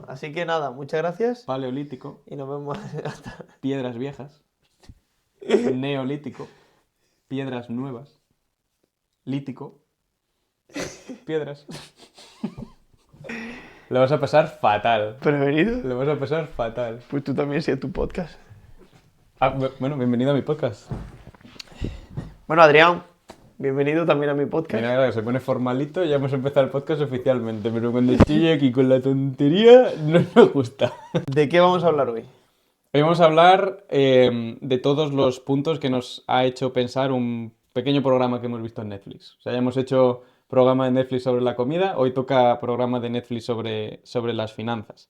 Así que nada, muchas gracias Paleolítico, y nos vemos hasta... piedras viejas, neolítico, piedras nuevas, lítico, piedras. Lo vas a pasar fatal. ¿Prevenido? Lo vas a pasar fatal. Pues tú también sí, tu podcast. Bueno, bienvenido a mi podcast. Bueno, Adrián, bienvenido también a mi podcast. Mira, ahora que se pone formalito, ya hemos empezado el podcast oficialmente, pero cuando estoy aquí con la tontería, no me gusta. ¿De qué vamos a hablar hoy? Hoy vamos a hablar de todos los puntos que nos ha hecho pensar un pequeño programa que hemos visto en Netflix. O sea, ya hemos hecho programa de Netflix sobre la comida, hoy toca programa de Netflix sobre las finanzas.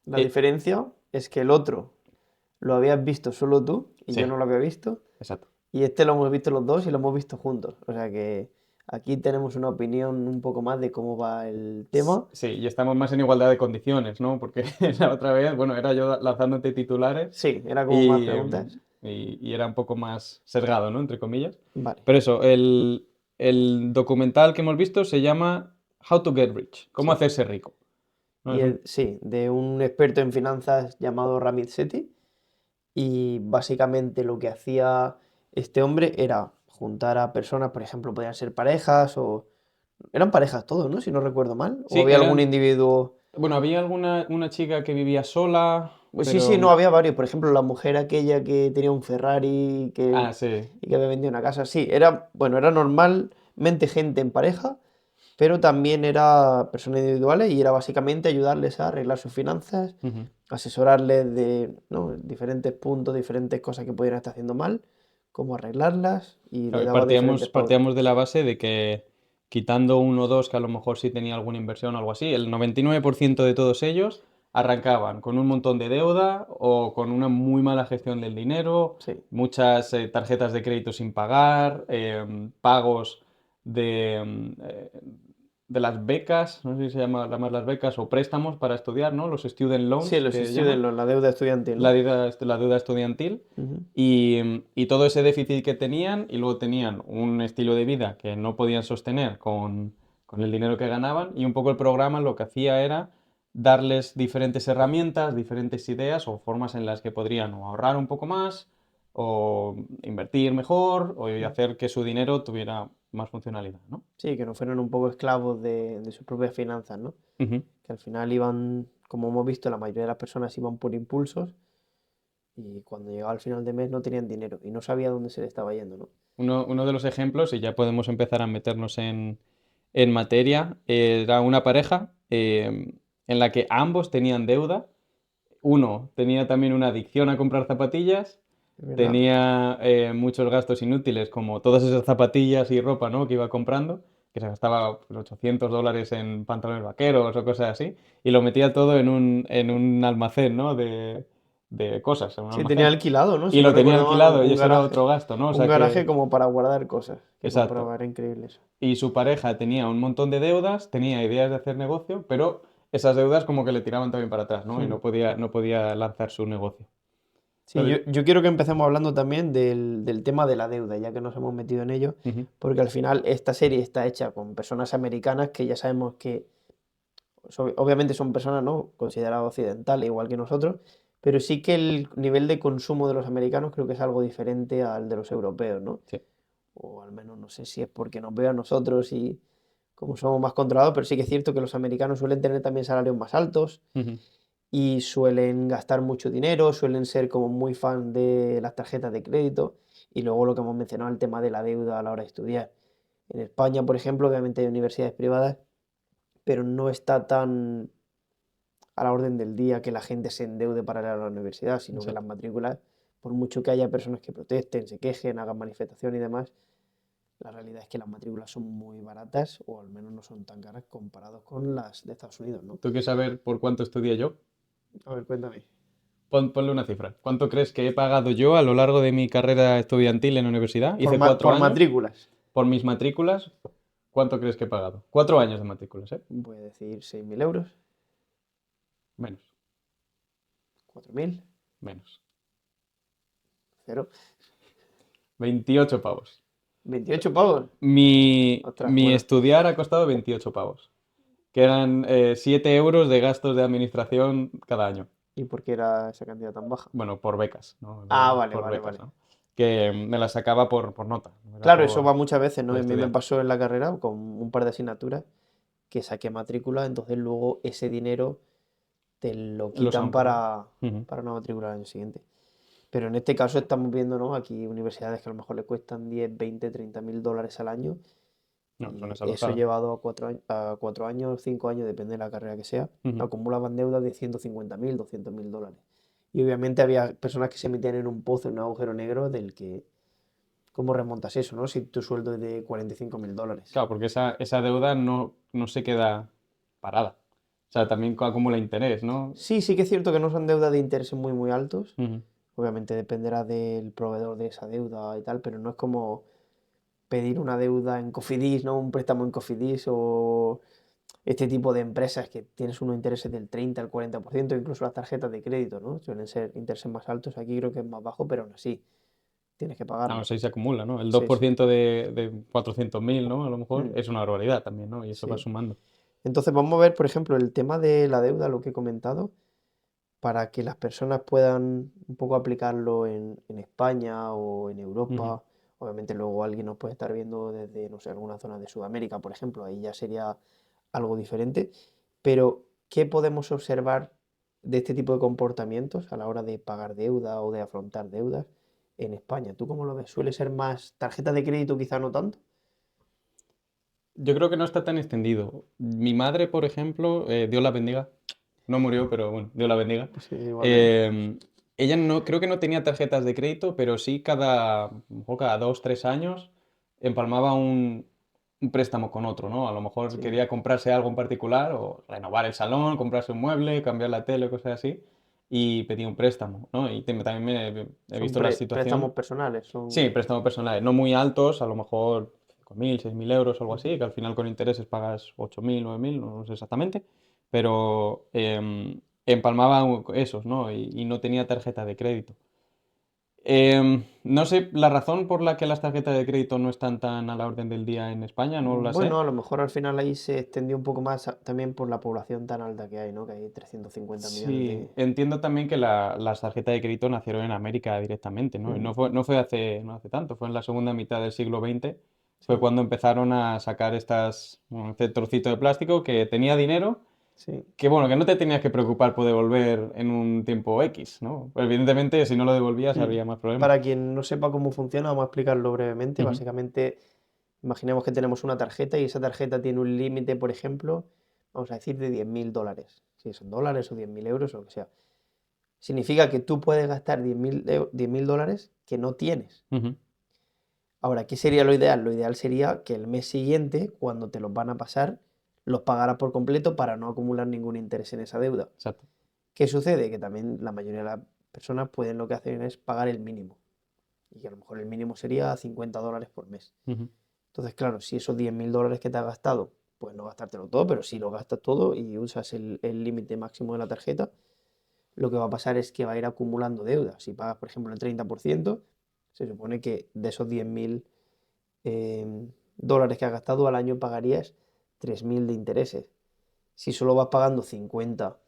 La Eh, diferencia es que el otro lo habías visto solo tú y sí, yo no lo había visto. exacto. Y este lo hemos visto los dos y lo hemos visto juntos. O sea que aquí tenemos una opinión un poco más de cómo va el tema. Sí, y estamos más en igualdad de condiciones, ¿no? Porque la otra vez, bueno, era yo lanzándote titulares Sí, era como más y, preguntas. y era un poco más sesgado, ¿no? Entre comillas. Vale, Pero eso, el documental que hemos visto se llama How to Get Rich, cómo sí. hacerse rico. ¿No? Y sí, de un experto en finanzas llamado Ramit Sethi. Y básicamente lo que hacía este hombre era juntar a personas, por ejemplo, podían ser parejas o... Eran parejas todos, ¿no? Si no recuerdo mal. O Sí, había algún individuo... bueno, había una chica que vivía sola, Pues sí, sí, no, pero... había varios. Por ejemplo, la mujer aquella que tenía un Ferrari Ah, sí. y que había vendido una casa. Sí, era, bueno, era normalmente gente en pareja, pero también era personas individuales y era básicamente ayudarles a arreglar sus finanzas, Ujú. asesorarles de, ¿no? diferentes puntos, diferentes cosas que pudieran estar haciendo mal, cómo arreglarlas y le Claro, y daba partíamos, diferentes pautas. partíamos de la base de que quitando uno o dos que a lo mejor sí tenía alguna inversión o algo así, el 99% de todos ellos arrancaban con un montón de deuda o con una muy mala gestión del dinero, Sí, muchas tarjetas de crédito sin pagar, pagos de, de las becas, no sé si se llama las becas o préstamos para estudiar, ¿no? Los student sí, loans los que llaman, student loans, la deuda estudiantil, la ¿no? deuda estudiantil. Ujú. Y todo ese déficit que tenían, y luego tenían un estilo de vida que no podían sostener con el dinero que ganaban, y un poco el programa lo que hacía era darles diferentes herramientas, diferentes ideas o formas en las que podrían o ahorrar un poco más, o invertir mejor, o hacer que su dinero tuviera más funcionalidad, ¿no? Sí, que no fueran un poco esclavos de sus propias finanzas, ¿no? Ujú. Que al final iban, como hemos visto, la mayoría de las personas iban por impulsos y cuando llegaba al final de mes no tenían dinero y no sabía dónde se le estaba yendo, ¿no? Uno de los ejemplos, y ya podemos empezar a meternos en materia, era una pareja en la que ambos tenían deuda. Uno tenía también una adicción a comprar zapatillas, Es verdad. tenía muchos gastos inútiles, como todas esas zapatillas y ropa, ¿no? que iba comprando, que se gastaba pues, $800 en pantalones vaqueros o cosas así, y lo metía todo en un almacén, ¿no? de cosas, en un Sí, tenía almacén. alquilado, ¿no? Y Si no lo tenía recuerdo mal, alquilado y eso era otro gasto, ¿no? O un sea garaje que, como para guardar cosas que exacto. compraba, era increíble eso. Y su pareja tenía un montón de deudas, tenía ideas de hacer negocio, pero esas deudas como que le tiraban también para atrás, ¿no? Y Hmm. no podía lanzar su negocio. Sí, yo, Entonces, yo quiero que empecemos hablando también del tema de la deuda, ya que nos hemos metido en ello, ujú, porque al final esta serie está hecha con personas americanas que ya sabemos que obviamente son personas, ¿no? Consideradas occidentales, igual que nosotros, pero sí que el nivel de consumo de los americanos creo que es algo diferente al de los europeos, ¿no? sí, O al menos no sé si es porque nos veo a nosotros y como somos más controlados, pero sí que es cierto que los americanos suelen tener también salarios más altos ujú, y suelen gastar mucho dinero, suelen ser como muy fan de las tarjetas de crédito y luego lo que hemos mencionado, el tema de la deuda a la hora de estudiar. En España, por ejemplo, obviamente hay universidades privadas, pero no está tan a la orden del día que la gente se endeude para ir a la universidad, sino que las exacto. matrículas, por mucho que haya personas que protesten, se quejen, hagan manifestación y demás, la realidad es que las matrículas son muy baratas o al menos no son tan caras comparados con las de Estados Unidos, ¿no? ¿Tú quieres saber por cuánto estudié yo? A ver, cuéntame. Ponle una cifra. ¿Cuánto crees que he pagado yo a lo largo de mi carrera estudiantil en la universidad? Por, Hice 4 años. matrículas, Por mis matrículas, ¿cuánto crees que he pagado? 4 años de matrículas, ¿eh? voy a decir 6.000 euros, Menos, 4.000, menos. cero, 28 pavos. 28 pavos. Mi, Ostras, mi bueno, estudiar ha costado 28 pavos. que eran 7 euros de gastos de administración cada año. ¿Y por qué era esa cantidad tan baja? Bueno, por becas, ¿no? Ah, vale, Por vale, becas, vale. ¿no? Que me las sacaba por nota, no era Claro, eso va muchas veces, ¿no? por A mí me estudiar. pasó en la carrera con un par de asignaturas que saqué matrícula, entonces luego ese dinero te lo Lo quitan usan para... Ujú. para una matrícula al año siguiente. Pero en este caso estamos viendo, ¿no? Aquí universidades que a lo mejor le cuestan 10, 20, 30.000 dólares al año No, son y eso desalojadas. llevado a 4 años, 5 años, depende de la carrera que sea, Ujú. acumulaban deudas de 150.000, 200.000 dólares. Y obviamente había personas que se metían en un pozo, en un agujero negro del que, ¿cómo remontas eso, no? Si tu sueldo es de 45.000 dólares. Claro, porque esa deuda no se queda parada. O sea, también acumula interés, ¿no? Sí, sí que es cierto que no son deudas de intereses muy, muy altos. Ujú. Obviamente dependerá del proveedor de esa deuda y tal, pero no es como pedir una deuda en Cofidis, ¿no? Un préstamo en Cofidis o este tipo de empresas que tienes unos intereses del 30 al 40%, incluso las tarjetas de crédito, ¿no? Suelen ser intereses más altos, aquí creo que es más bajo, pero aún así tienes que No, pagarlo. eso ahí se acumula, ¿no? El dos Sí, por sí. ciento de 400.000, ¿no? A lo mejor Mm, es una barbaridad también, ¿no? Y eso va sí. sumando. Entonces vamos a ver, por ejemplo, el tema de la deuda, lo que he comentado, para que las personas puedan un poco aplicarlo en España o en Ujú. Europa. Obviamente luego alguien nos puede estar viendo desde, no sé, alguna zona de Sudamérica, por ejemplo, ahí ya sería algo diferente. Pero, ¿qué podemos observar de este tipo de comportamientos a la hora de pagar deuda o de afrontar deudas en España? ¿Tú cómo lo ves? ¿Suele ser más tarjeta de crédito, quizá no tanto? Yo creo que no está tan extendido. Mi madre, por ejemplo, Dios la bendiga, no murió, pero bueno, Dios la bendiga. Sí, igualmente. em, Ella no, creo que no tenía tarjetas de crédito, pero sí a lo mejor cada 2, 3 años empalmaba un préstamo con otro, ¿no? A lo mejor Sí. quería comprarse algo en particular o renovar el salón, comprarse un mueble, cambiar la tele, cosas así, y pedía un préstamo, ¿no? Y también he Son visto la préstamos situación. personales, Sí, son... préstamos personales, no muy altos, a lo mejor 5.000, 6.000 euros o algo Ujú. así, que al final con intereses pagas 8.000, 9.000, no sé exactamente, pero empalmaba esos, ¿no? Y no tenía tarjeta de crédito. No sé la razón por la que las tarjetas de crédito no están tan a la orden del día en España, no la Bueno, sé. a lo mejor al final ahí se extendió un poco más también por la población tan alta que hay, ¿no? Que hay 350 millones Sí, de... entiendo también que las tarjetas de crédito nacieron en América directamente, ¿no? Y Mm, no hace tanto, fue en la segunda mitad del siglo XX, fue sí, cuando empezaron a sacar bueno, este trocito de plástico que tenía dinero, sí. que bueno, que no te tenías que preocupar por devolver en un tiempo X, ¿no? Evidentemente, si no lo devolvías Mm. habría más problemas. Para quien no sepa cómo funciona, vamos a explicarlo brevemente. Ujú. Básicamente, imaginemos que tenemos una tarjeta y esa tarjeta tiene un límite, por ejemplo, vamos a decir, de 10.000 dólares. Si son dólares o 10.000 euros o lo que sea. Significa que tú puedes gastar 10.000 dólares que no tienes. Ujú. Ahora, ¿qué sería lo ideal? Lo ideal sería que el mes siguiente, cuando te los van a pasar, los pagaras por completo para no acumular ningún interés en esa deuda. Exacto. ¿Qué sucede? Que también la mayoría de las personas pueden lo que hacen es pagar el mínimo. Y que a lo mejor el mínimo sería 50 dólares por mes. Ujú. Entonces, claro, si esos 10.000 dólares que te has gastado, pues no gastártelo todo, pero si lo gastas todo y usas el límite máximo de la tarjeta, lo que va a pasar es que va a ir acumulando deuda. Si pagas, por ejemplo, el 30%, se supone que de esos 10.000 dólares que has gastado al año pagarías 3.000 de intereses. Si solo vas pagando 50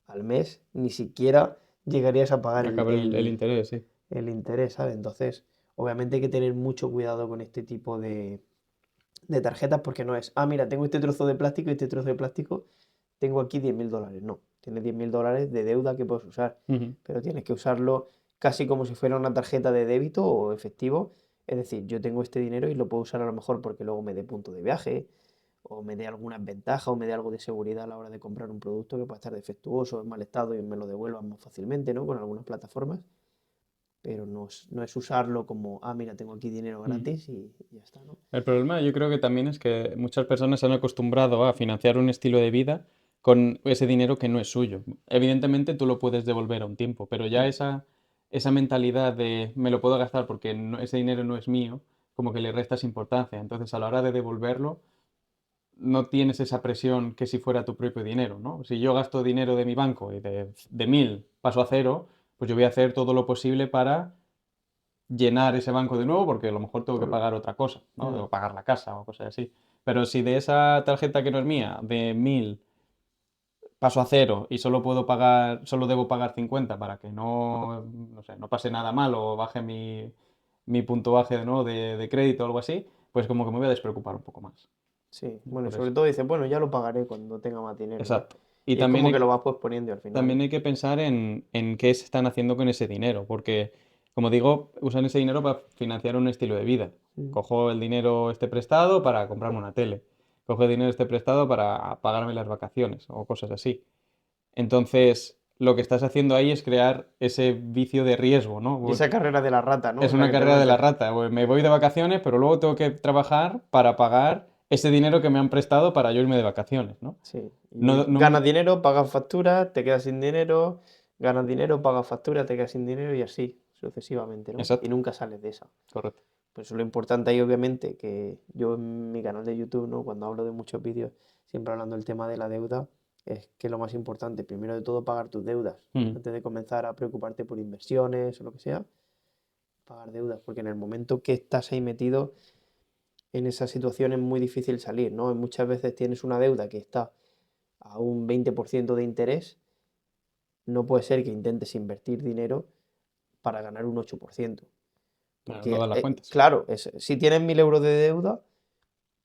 al mes, ni siquiera llegarías a pagar Acaba el interés, sí. el interés, ¿sabes? Entonces, obviamente hay que tener mucho cuidado con este tipo de tarjetas porque no es, ah, mira, tengo este trozo de plástico y este trozo de plástico, tengo aquí 10.000 dólares. No, tienes 10.000 dólares de deuda que puedes usar, Ujú. pero tienes que usarlo casi como si fuera una tarjeta de débito o efectivo. Es decir, yo tengo este dinero y lo puedo usar a lo mejor porque luego me dé punto de viaje o me dé alguna ventaja o me dé algo de seguridad a la hora de comprar un producto que pueda estar defectuoso, en mal estado y me lo devuelvan más fácilmente, ¿no? Con algunas plataformas, pero no es usarlo como, ah, mira, tengo aquí dinero Ujú. gratis y ya está, ¿no? El problema yo creo que también es que muchas personas se han acostumbrado a financiar un estilo de vida con ese dinero que no es suyo. Evidentemente tú lo puedes devolver a un tiempo, pero ya Mm, esa mentalidad de me lo puedo gastar porque ese dinero no es mío, como que le restas importancia. Entonces a la hora de devolverlo no tienes esa presión que si fuera tu propio dinero, ¿no? Si yo gasto dinero de mi banco y de 1.000 paso a cero, pues yo voy a hacer todo lo posible para llenar ese banco de nuevo porque a lo mejor tengo que claro. pagar otra cosa, ¿no? Mm, O pagar la casa o cosas así. Pero si de esa tarjeta que no es mía, de 1.000 paso a cero y solo debo pagar 50 para que no sé, no pase nada mal o baje mi puntuaje, ¿no? de crédito o algo así, pues como que me voy a despreocupar un poco más. Sí, bueno, y Por sobre eso. todo dices, bueno, ya lo pagaré cuando tenga más dinero, ¿no? Exacto. Y Y es también como que hay, lo vas posponiendo y al también final, hay que pensar en qué se están haciendo con ese dinero, porque, como digo, usan ese dinero para financiar un estilo de vida. mm, Cojo el dinero este prestado para comprarme una tele. Cojo el dinero este prestado para pagarme las vacaciones o cosas así. Entonces, lo que estás haciendo ahí es crear ese vicio de riesgo, ¿no? y esa carrera de la rata, ¿no? Es En la una que te carrera de la metes. rata. Pues me voy de vacaciones, pero luego tengo que trabajar para pagar ese dinero que me han prestado para yo irme de vacaciones, ¿no? Sí, y No, no ganas me... dinero, pagas facturas, te quedas sin dinero, ganas dinero, pagas facturas, te quedas sin dinero y así sucesivamente, ¿no? Y Exacto, nunca sales de esa. correcto. Por eso lo importante ahí, obviamente, que yo en mi canal de YouTube, ¿no? Cuando hablo de muchos vídeos, siempre hablando del tema de la deuda, es que lo más importante, primero de todo, pagar tus deudas. Mm, Antes de comenzar a preocuparte por inversiones o lo que sea, pagar deudas, porque en el momento que estás ahí metido en esa situación es muy difícil salir, ¿no? Y muchas veces tienes una deuda que está a un 20% de interés, no puede ser que intentes invertir dinero para ganar un 8%. claro, no Porque, dan las cuentas. claro, si tienes 1.000 euros de deuda,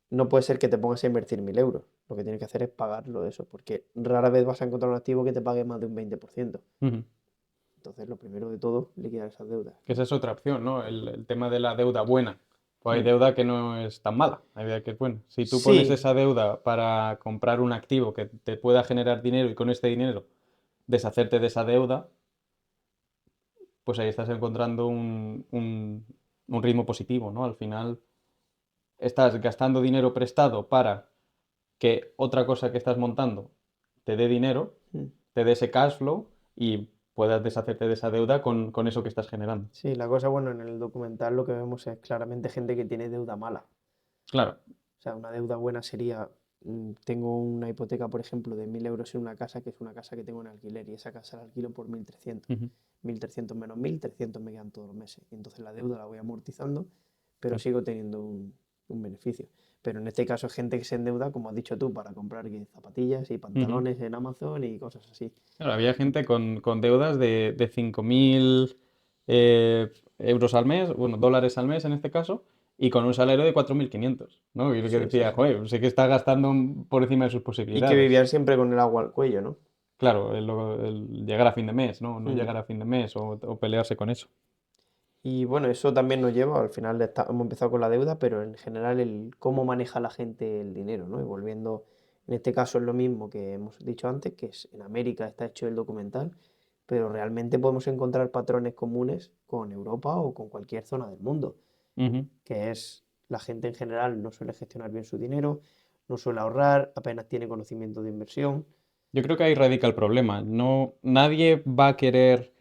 no puede ser que te pongas a invertir 1.000 euros. Lo que tienes que hacer es pagarlo de eso, porque rara vez vas a encontrar un activo que te pague más de un 20%. Ujú. Entonces, lo primero de todo, liquidar esas deudas. Que esa es otra opción, ¿no? El tema de la deuda buena. Pues hay Mm. deuda que no es tan mala, hay deuda que es buena. Si tú pones Sí, esa deuda para comprar un activo que te pueda generar dinero y con este dinero deshacerte de esa deuda, pues ahí estás encontrando un ritmo positivo, ¿no? Al final estás gastando dinero prestado para que otra cosa que estás montando te dé dinero, mm, te dé ese cash flow y puedas deshacerte de esa deuda con eso que estás generando. sí, la cosa, bueno, en el documental lo que vemos es claramente gente que tiene deuda mala. Claro. O sea, una deuda buena sería, tengo una hipoteca, por ejemplo, de 1.000 euros en una casa, que es una casa que tengo en alquiler, y esa casa la alquilo por 1.300. Ujú. 1.300 menos 1.300 me quedan todos los meses. Y entonces la deuda la voy amortizando, pero Claro. sigo teniendo un beneficio. Pero en este caso es gente que se endeuda, como has dicho tú, para comprar zapatillas y Ujú. pantalones en Amazon y cosas así. Claro, había gente con deudas de 5.000 euros al mes, bueno, dólares al mes en este caso, y con un salario de 4.500, ¿no? Y el que Sí, sí, decía, sí. joder, sé que está gastando por encima de sus Y que posibilidades. vivían siempre con el agua al cuello, ¿no? Claro, el llegar a fin de mes, ¿no? No Mm. llegar a fin de mes o pelearse con eso. Y bueno, eso también nos lleva, al final hemos empezado con la deuda, pero en general el cómo maneja la gente el dinero, ¿no? Y volviendo, en este caso es lo mismo que hemos dicho antes, que es en América está hecho el documental, pero realmente podemos encontrar patrones comunes con Europa o con cualquier zona del mundo, Ujú. que es la gente en general no suele gestionar bien su dinero, no suele ahorrar, apenas tiene conocimiento de inversión. Yo creo que ahí radica el problema. No, nadie va a querer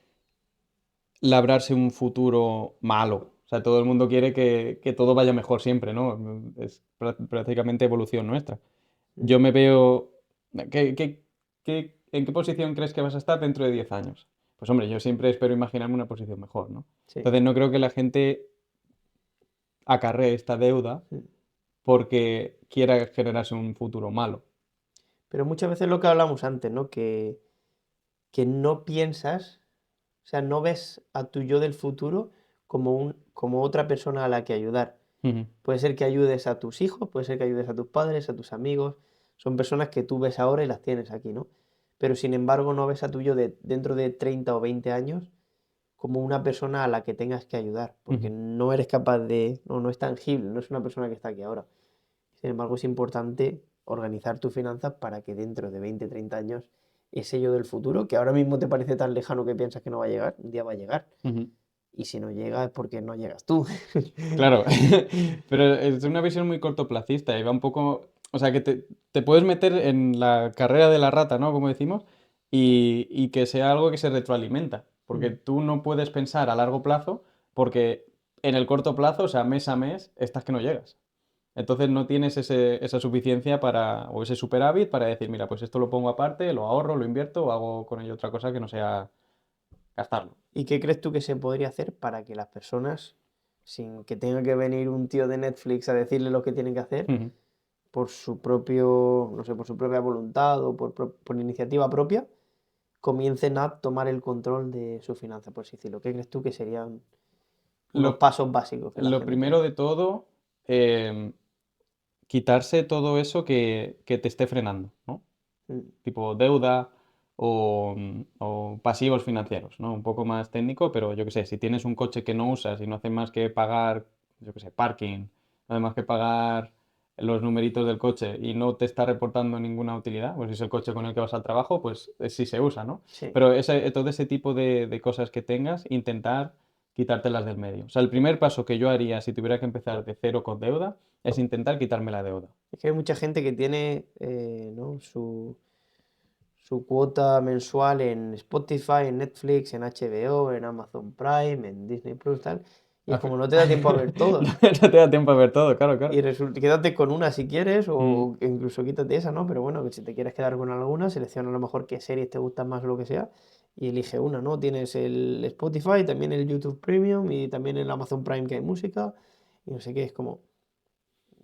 labrarse un futuro malo. O sea, todo el mundo quiere que todo vaya mejor siempre, ¿no? Es prácticamente evolución nuestra. Mm. Yo me veo... ¿En qué posición crees que vas a estar dentro de 10 años? Pues hombre, yo siempre espero imaginarme una posición mejor, ¿no? Sí. Entonces no creo que la gente acarree esta deuda Mm. porque quiera generarse un futuro malo. Pero muchas veces lo que hablamos antes, ¿no? Que no piensas, o sea, no ves a tu yo del futuro como otra persona a la que ayudar. Ujú, Puede ser que ayudes a tus hijos, puede ser que ayudes a tus padres, a tus amigos. Son personas que tú ves ahora y las tienes aquí, ¿no? Pero sin embargo no ves a tu yo dentro de 30 o 20 años como una persona a la que tengas que ayudar, porque ujú. no eres capaz de, no es tangible, no es una persona que está aquí ahora. Sin embargo, es importante organizar tus finanzas para que dentro de 20, 30 años, ese yo del futuro, que ahora mismo te parece tan lejano que piensas que no va a llegar, un día va a llegar. Ujú. Y si no llega es porque no llegas tú. Claro, pero es una visión muy cortoplacista y va un poco, o sea, que te puedes meter en la carrera de la rata, ¿no? Como decimos, y que sea algo que se retroalimenta, porque Mm. tú no puedes pensar a largo plazo, porque en el corto plazo, o sea, mes a mes, estás que no llegas. Entonces no tienes esa suficiencia o ese superávit para decir, mira, pues esto lo pongo aparte, lo ahorro, lo invierto o hago con ello otra cosa que no sea gastarlo. ¿Y qué crees tú que se podría hacer para que las personas, sin que tenga que venir un tío de Netflix a decirle lo que tienen que hacer, por su propio, no sé, por su propia voluntad o por iniciativa propia, comiencen a tomar el control de su finanza, por así decirlo. ¿Qué crees tú que serían unos Lo, pasos básicos que la lo gente... primero de todo, em, quitarse todo eso que te esté frenando, ¿no? Mm, Tipo deuda o pasivos financieros, ¿no? Un poco más técnico, pero yo qué sé, si tienes un coche que no usas y no hace más que pagar, yo qué sé, parking, no hace más que pagar los numeritos del coche y no te está reportando ninguna utilidad, pues si es el coche con el que vas al trabajo, pues sí se usa, ¿no? sí, Pero todo ese tipo de cosas que tengas, intentar quitártelas del medio. O sea, el primer paso que yo haría si tuviera que empezar de cero con deuda es intentar quitarme la deuda. es que hay mucha gente que tiene, ¿no? su cuota mensual en Spotify, en Netflix, en HBO, en Amazon Prime, en Disney Plus, tal, y es Al fi- como no te da tiempo a ver No, todo. no te da tiempo a ver todo, claro, claro. Y resulta, quédate con una si quieres, Mm, o incluso quítate esa, ¿no? Pero bueno, que si te quieres quedar con alguna, selecciona a lo mejor qué series te gustan más o lo que sea, y elige una, ¿no? Tienes el Spotify, también el YouTube Premium y también el Amazon Prime que hay música, y no sé qué, es como,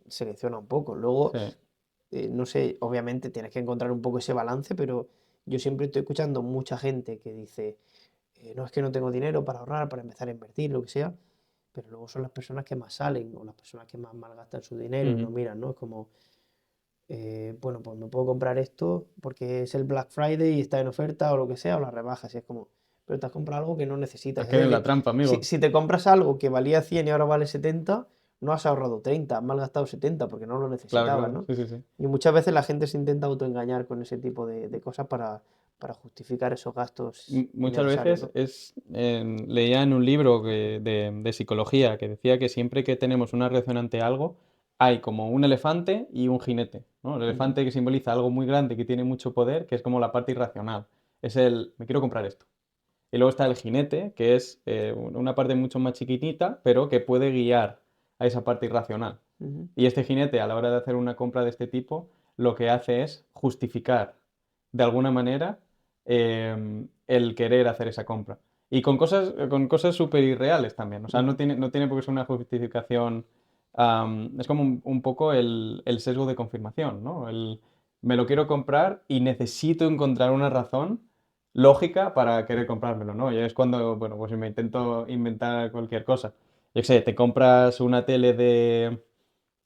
selecciona un poco. Luego, sí. no sé, obviamente tienes que encontrar un poco ese balance, pero yo siempre estoy escuchando mucha gente que dice, no es que no tengo dinero para ahorrar, para empezar a invertir, lo que sea, pero luego son las personas que más salen o las personas que más malgastan su dinero y no Ujú. miran, ¿no? Es como, bueno, pues me puedo comprar esto porque es el Black Friday y está en oferta o lo que sea, o las rebajas, y es como, pero te has comprado algo que no necesitas. Has Es caído en la decir, trampa, si, amigo. si te compras algo que valía 100 y ahora vale 70, no has ahorrado 30, has malgastado 70 porque no lo Claro, necesitabas, claro. ¿no? Sí, sí, sí. Y muchas veces la gente se intenta autoengañar con ese tipo de cosas para justificar esos gastos Muchas innecesarios, veces ¿no? leía en un libro de psicología que decía que siempre que tenemos una reacción ante algo, hay como un elefante y un jinete, ¿no? El Ujú, elefante que simboliza algo muy grande que tiene mucho poder, que es como la parte irracional. Es el, me quiero comprar esto. Y luego está el jinete, que es una parte mucho más chiquitita, pero que puede guiar a esa parte irracional. ujú, Y este jinete, a la hora de hacer una compra de este tipo, lo que hace es justificar de alguna manera el querer hacer esa compra. Y con cosas súper irreales también. O sea, ujú. no tiene por qué ser una justificación. Es como un poco el sesgo de confirmación, ¿no? Me lo quiero comprar y necesito encontrar una razón lógica para querer comprármelo, ¿no? Y es cuando, bueno, pues me intento inventar cualquier cosa. Yo qué sé, te compras una tele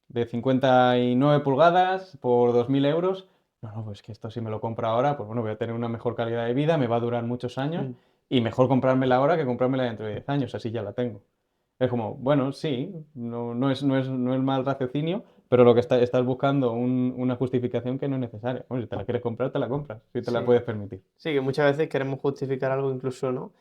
de 59 pulgadas por 2.000 euros. No, no, pues que esto si me lo compro ahora, pues bueno, voy a tener una mejor calidad de vida, me va a durar muchos años Mm. y mejor comprármela ahora que comprármela dentro de 10 años, así ya la tengo. Es como, bueno, sí, no es mal raciocinio, pero lo que estás buscando una justificación que no es necesaria. Bueno, si te la quieres comprar, te la compras, si te la Sí, puedes permitir. sí, que muchas veces queremos justificar algo incluso, ¿no?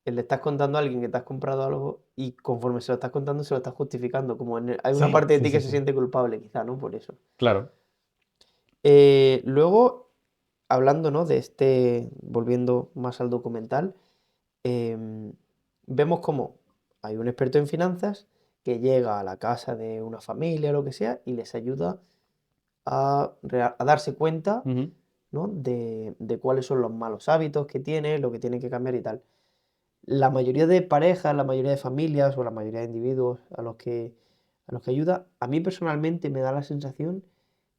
Le estás contando a alguien que te has comprado algo y conforme se lo estás contando se lo estás justificando, como hay una Sí, parte de sí, ti sí, que se sí. siente culpable, quizá, ¿no? Por eso. Claro. Luego, hablando, ¿no? De este, volviendo más al documental, em, vemos como hay un experto en finanzas que llega a la casa de una familia o lo que sea y les ayuda a darse cuenta, Ujú, ¿no? De cuáles son los malos hábitos que tiene, lo que tiene que cambiar y tal. La mayoría de parejas, la mayoría de familias o la mayoría de individuos a los que ayuda, a mí personalmente me da la sensación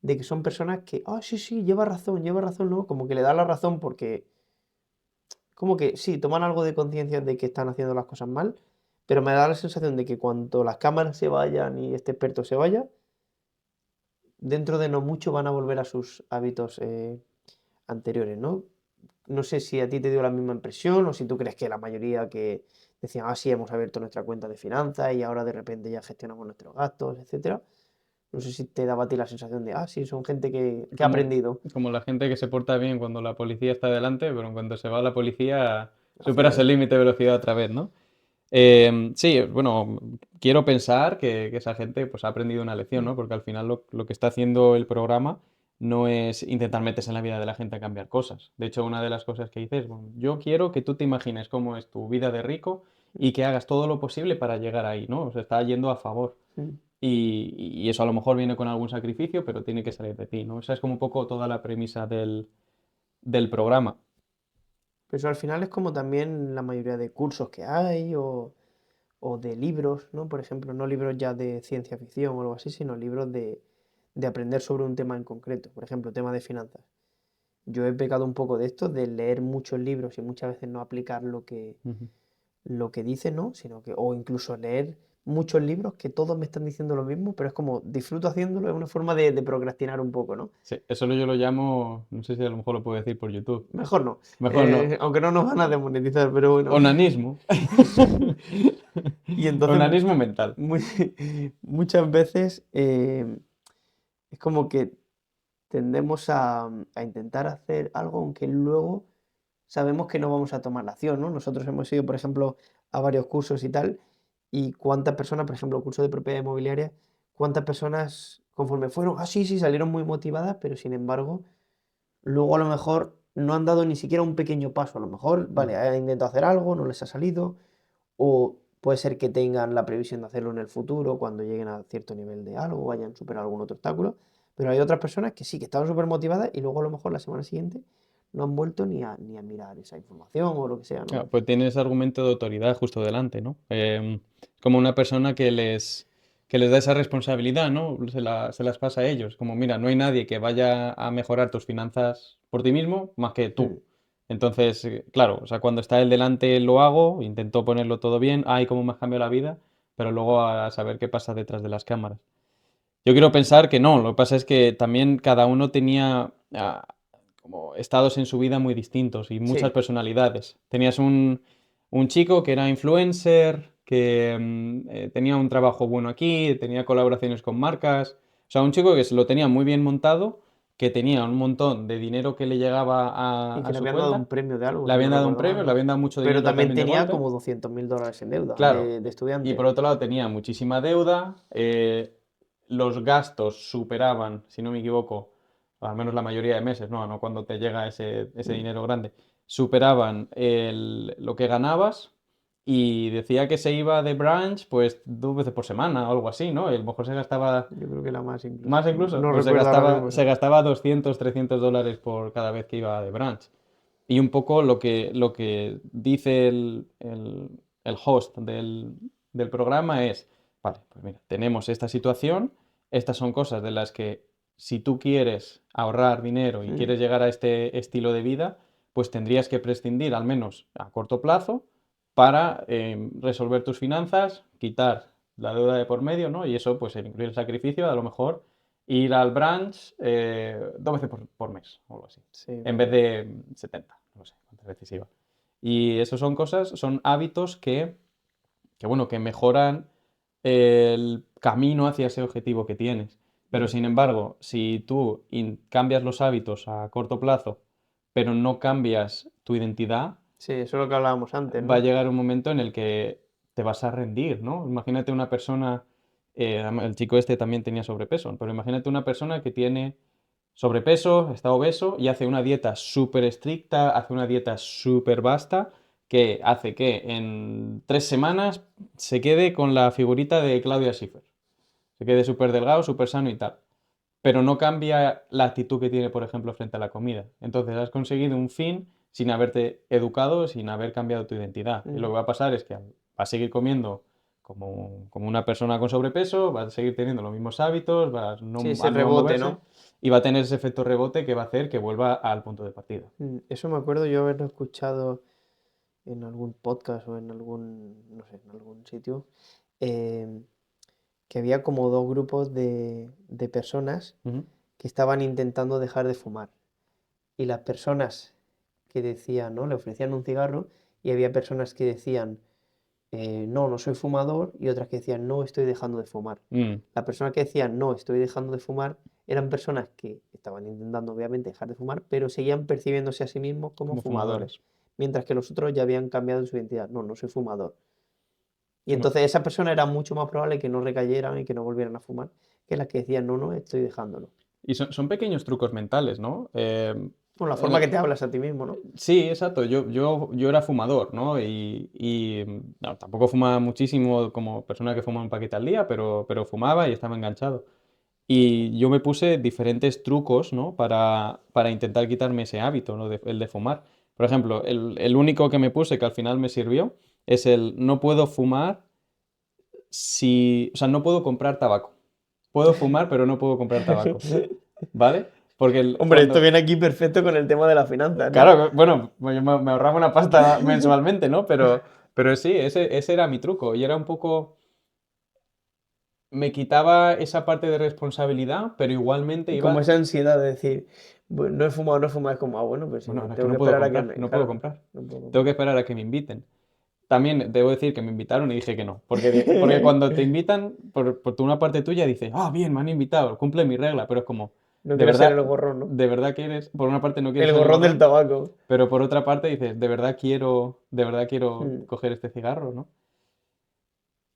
de que son personas que, sí, sí, lleva razón, ¿no? Como que le da la razón porque, como que sí, toman algo de conciencia de que están haciendo las cosas mal, pero me da la sensación de que cuando las cámaras se vayan y este experto se vaya, dentro de no mucho van a volver a sus hábitos anteriores, ¿no? No sé si a ti te dio la misma impresión o si tú crees que la mayoría que decían, sí, hemos abierto nuestra cuenta de finanzas y ahora de repente ya gestionamos nuestros gastos, etcétera. No sé si te daba a ti la sensación de, sí, son gente que ha Como, aprendido. como la gente que se porta bien cuando la policía está delante, pero en cuanto se va la policía superas el Aceleran. límite de velocidad otra vez, ¿no? Sí, bueno, quiero pensar que esa gente pues, ha aprendido una lección, Mm, ¿no? Porque al final lo que está haciendo el programa no es intentar meterse en la vida de la gente a cambiar cosas. De hecho, una de las cosas que dices, bueno, yo quiero que tú te imagines cómo es tu vida de rico y que hagas todo lo posible para llegar ahí, ¿no? O sea, está yendo a favor. mm. Y eso a lo mejor viene con algún sacrificio, pero tiene que salir de ti, ¿no? Esa es como un poco toda la premisa del programa. Pero eso al final es como también la mayoría de cursos que hay o de libros, ¿no? Por ejemplo, no libros ya de ciencia ficción o algo así, sino libros de aprender sobre un tema en concreto, por ejemplo, tema de finanzas. Yo he pecado un poco de esto, de leer muchos libros y muchas veces no aplicar Ujú. lo que dice, ¿no? Sino que, o incluso leer muchos libros que todos me están diciendo lo mismo, pero es como disfruto haciéndolo, es una forma de procrastinar un poco, ¿no? Sí, eso yo lo llamo, no sé si a lo mejor lo puedo decir por YouTube. Mejor no, Mejor no. aunque no nos van a demonetizar, pero bueno. Onanismo. Y entonces Onanismo mental. muy- muchas veces es como que tendemos a intentar hacer algo aunque luego sabemos que no vamos a tomar la acción, ¿no? Nosotros hemos ido, por ejemplo, a varios cursos y tal, y cuántas personas, por ejemplo, curso de propiedad inmobiliaria, cuántas personas conforme fueron, sí, sí, salieron muy motivadas, pero sin embargo, luego a lo mejor no han dado ni siquiera un pequeño paso, a lo mejor, vale, Ujú. han intentado hacer algo, no les ha salido, o puede ser que tengan la previsión de hacerlo en el futuro, cuando lleguen a cierto nivel de algo o hayan superado algún otro obstáculo. Pero hay otras personas que sí, que estaban súper motivadas y luego a lo mejor la semana siguiente no han vuelto ni a mirar esa información o lo que sea, ¿no? Claro, pues tienes argumento de autoridad justo delante, ¿no? Como una persona que les da esa responsabilidad, ¿no? Se las pasa a ellos. Como, mira, no hay nadie que vaya a mejorar tus finanzas por ti mismo más que Mm, tú. Entonces, claro, o sea, cuando está él delante lo hago, intento ponerlo todo bien, ay, cómo me ha cambiado la vida, pero luego a saber qué pasa detrás de las cámaras. Yo quiero pensar que no, lo que pasa es que también cada uno tenía como estados en su vida muy distintos y muchas sí, personalidades. Tenías un chico que era influencer, que tenía un trabajo bueno aquí, tenía colaboraciones con marcas. O sea, un chico que se lo tenía muy bien montado, que tenía un montón de dinero que le llegaba y a que le su habían dado un cuenta, premio de algo, le si no habían dado un recuerdo premio, mal, le ¿no? habían dado mucho Pero dinero también también de tenía golpe. como 200.000 dólares en deuda Claro. de Y estudiante. por otro lado tenía muchísima deuda, los gastos superaban, si no me equivoco, al menos la mayoría de meses, no cuando te llega ese Mm, dinero grande, superaban lo que ganabas y decía que se iba de brunch pues 2 veces por semana o algo así, ¿no? Y a lo mejor se gastaba yo creo que era más incluso. más incluso, No pues se recuerdo ahora gastaba, mismo. se gastaba 200, 300 dólares por cada vez que iba de brunch. Y un poco lo que dice el host del programa es, vale, pues mira, tenemos esta situación, estas son cosas de las que si tú quieres ahorrar dinero y Mm, quieres llegar a este estilo de vida, pues tendrías que prescindir al menos a corto plazo para resolver tus finanzas, quitar la deuda de por medio, ¿no? Y eso pues incluye el sacrificio de a lo mejor ir al brunch 2 veces por mes o algo así, sí, es en vez verdad. de 70, no sé cuántas veces iba. Y eso son cosas, son hábitos que bueno, que mejoran el camino hacia ese objetivo que tienes. Pero Mm. sin embargo, si tú cambias los hábitos a corto plazo, pero no cambias tu identidad, Sí, eso es lo que hablábamos antes, va a ¿no? llegar un momento en el que te vas a rendir, ¿no? Imagínate una persona, el chico este también tenía sobrepeso, pero imagínate una persona que tiene sobrepeso, está obeso y hace una dieta súper estricta, hace una dieta súper vasta, que hace que en 3 semanas se quede con la figurita de Claudia Schiffer. Se quede súper delgado, súper sano y tal. Pero no cambia la actitud que tiene, por ejemplo, frente a la comida. Entonces has conseguido un fin sin haberte educado, sin haber cambiado tu identidad. Y lo Mm. que va a pasar es que vas a seguir comiendo como una persona con sobrepeso, vas a seguir teniendo los mismos hábitos, Sí, ese al no rebote, moverse, ¿no? y va a tener ese efecto rebote que va a hacer que vuelva al punto de partida. Eso me acuerdo yo haberlo escuchado en algún podcast o en algún, no sé, en algún sitio, em, que había como dos grupos de personas Ujú. que estaban intentando dejar de fumar. Y las personas que decían, ¿no? Le ofrecían un cigarro y había personas que decían, no, no soy fumador y otras que decían, no, estoy dejando de fumar. Mm, La persona que decía, no, estoy dejando de fumar, eran personas que estaban intentando, obviamente, dejar de fumar, pero seguían percibiéndose a sí mismos como como fumadores, fumadores. mientras que los otros ya habían cambiado su identidad. No, no soy fumador. Y Bueno, entonces esa persona era mucho más probable que no recayeran y que no volvieran a fumar que las que decían, no, no, estoy dejándolo. y son pequeños trucos mentales, ¿no? Bueno, la En forma que el- te hablas a ti mismo, ¿no? Sí, exacto. Yo era fumador, ¿no? No, tampoco fumaba muchísimo como persona que fuma un paquete al día, pero fumaba y estaba enganchado. Y yo me puse diferentes trucos, ¿no? Para intentar quitarme ese hábito, ¿no? El de fumar. Por ejemplo, el único que me puse que al final me sirvió es el no puedo fumar si, o sea, no puedo comprar tabaco. puedo fumar, pero no puedo comprar tabaco, ¿vale? Porque Hombre, esto cuando... viene aquí perfecto con el tema de las finanzas, ¿no? Claro, bueno, yo me ahorraba una pasta mensualmente, ¿no? Pero sí, ese era mi truco y era un poco... Me quitaba esa parte de responsabilidad, pero igualmente Como iba... esa ansiedad de decir, "Bueno, no he fumado, no he fumado", es como, ah, bueno, pues Bueno, ahora es que tengo que no puedo esperar a que comprar, me... no puedo Claro, comprar. no puedo Tengo comprar. que esperar a que me inviten. También debo decir que me invitaron y dije que no. Porque cuando te invitan, por una parte tuya dices, ah, bien, me han invitado, cumple mi regla, pero es como, No quiero ser el gorrón, ¿no? de verdad quieres, por una parte no quieres El ser el gorrón del gorrón, tabaco. pero por otra parte dices, de verdad quiero Mm, coger este cigarro, ¿no?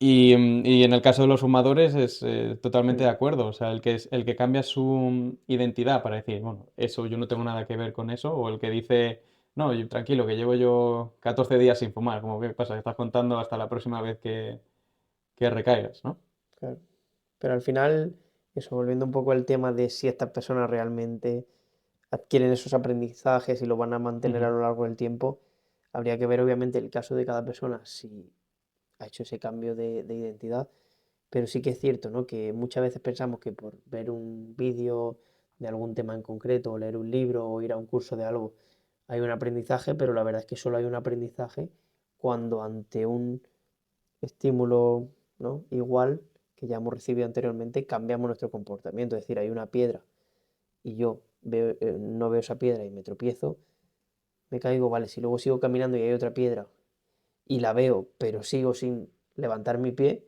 Y en el caso de los fumadores es totalmente de mm. acuerdo. O sea, el que cambia su identidad para decir, bueno, eso yo no tengo nada que ver con eso, o el que dice, no, tranquilo, que llevo yo 14 días sin fumar, como, ¿qué pasa? Que estás contando hasta la próxima vez que recaigas, ¿no? Claro. Pero al final, eso, volviendo un poco al tema de si estas personas realmente adquieren esos aprendizajes y lo van a mantener a Ujú, lo largo del tiempo, habría que ver obviamente el caso de cada persona, si ha hecho ese cambio de identidad. Pero sí que es cierto, ¿no? Que muchas veces pensamos que por ver un vídeo de algún tema en concreto, o leer un libro, o ir a un curso de algo, hay un aprendizaje, pero la verdad es que solo hay un aprendizaje cuando ante un estímulo, ¿no? Igual que ya hemos recibido anteriormente, cambiamos nuestro comportamiento. Es decir, hay una piedra y yo no veo esa piedra y me tropiezo, me caigo, vale, si luego sigo caminando y hay otra piedra y la veo, pero sigo sin levantar mi pie,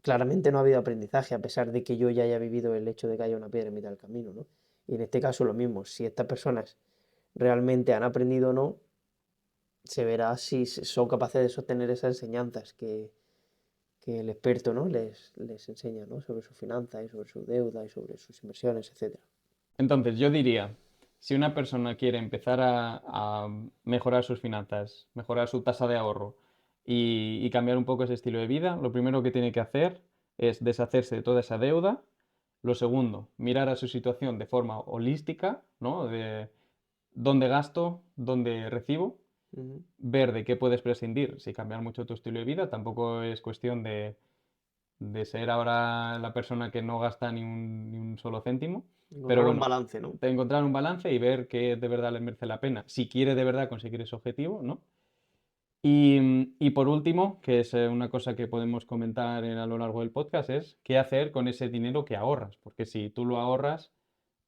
claramente no ha habido aprendizaje, a pesar de que yo ya haya vivido el hecho de que haya una piedra en mitad del camino, ¿no? Y en este caso lo mismo, si estas personas realmente han aprendido o no, se verá si son capaces de sostener esas enseñanzas que el experto, ¿no? les enseña, ¿no? Sobre su finanza y sobre su deuda y sobre sus inversiones, etcétera. entonces, yo diría, si una persona quiere empezar a mejorar sus finanzas, mejorar su tasa de ahorro y cambiar un poco ese estilo de vida, lo primero que tiene que hacer es deshacerse de toda esa deuda. Lo segundo, mirar a su situación de forma holística, ¿no? De dónde gasto, dónde recibo, Ujú. ver de qué puedes prescindir si cambiar mucho tu estilo de vida. Tampoco es cuestión de ser ahora la persona que no gasta ni un solo céntimo, pero Encontrar un bueno, balance, ¿no? de encontrar un balance y ver qué de verdad le merece la pena, si quiere de verdad conseguir ese objetivo, ¿no? Y por último, que es una cosa que podemos comentar a lo largo del podcast, es qué hacer con ese dinero que ahorras, porque si tú lo ahorras,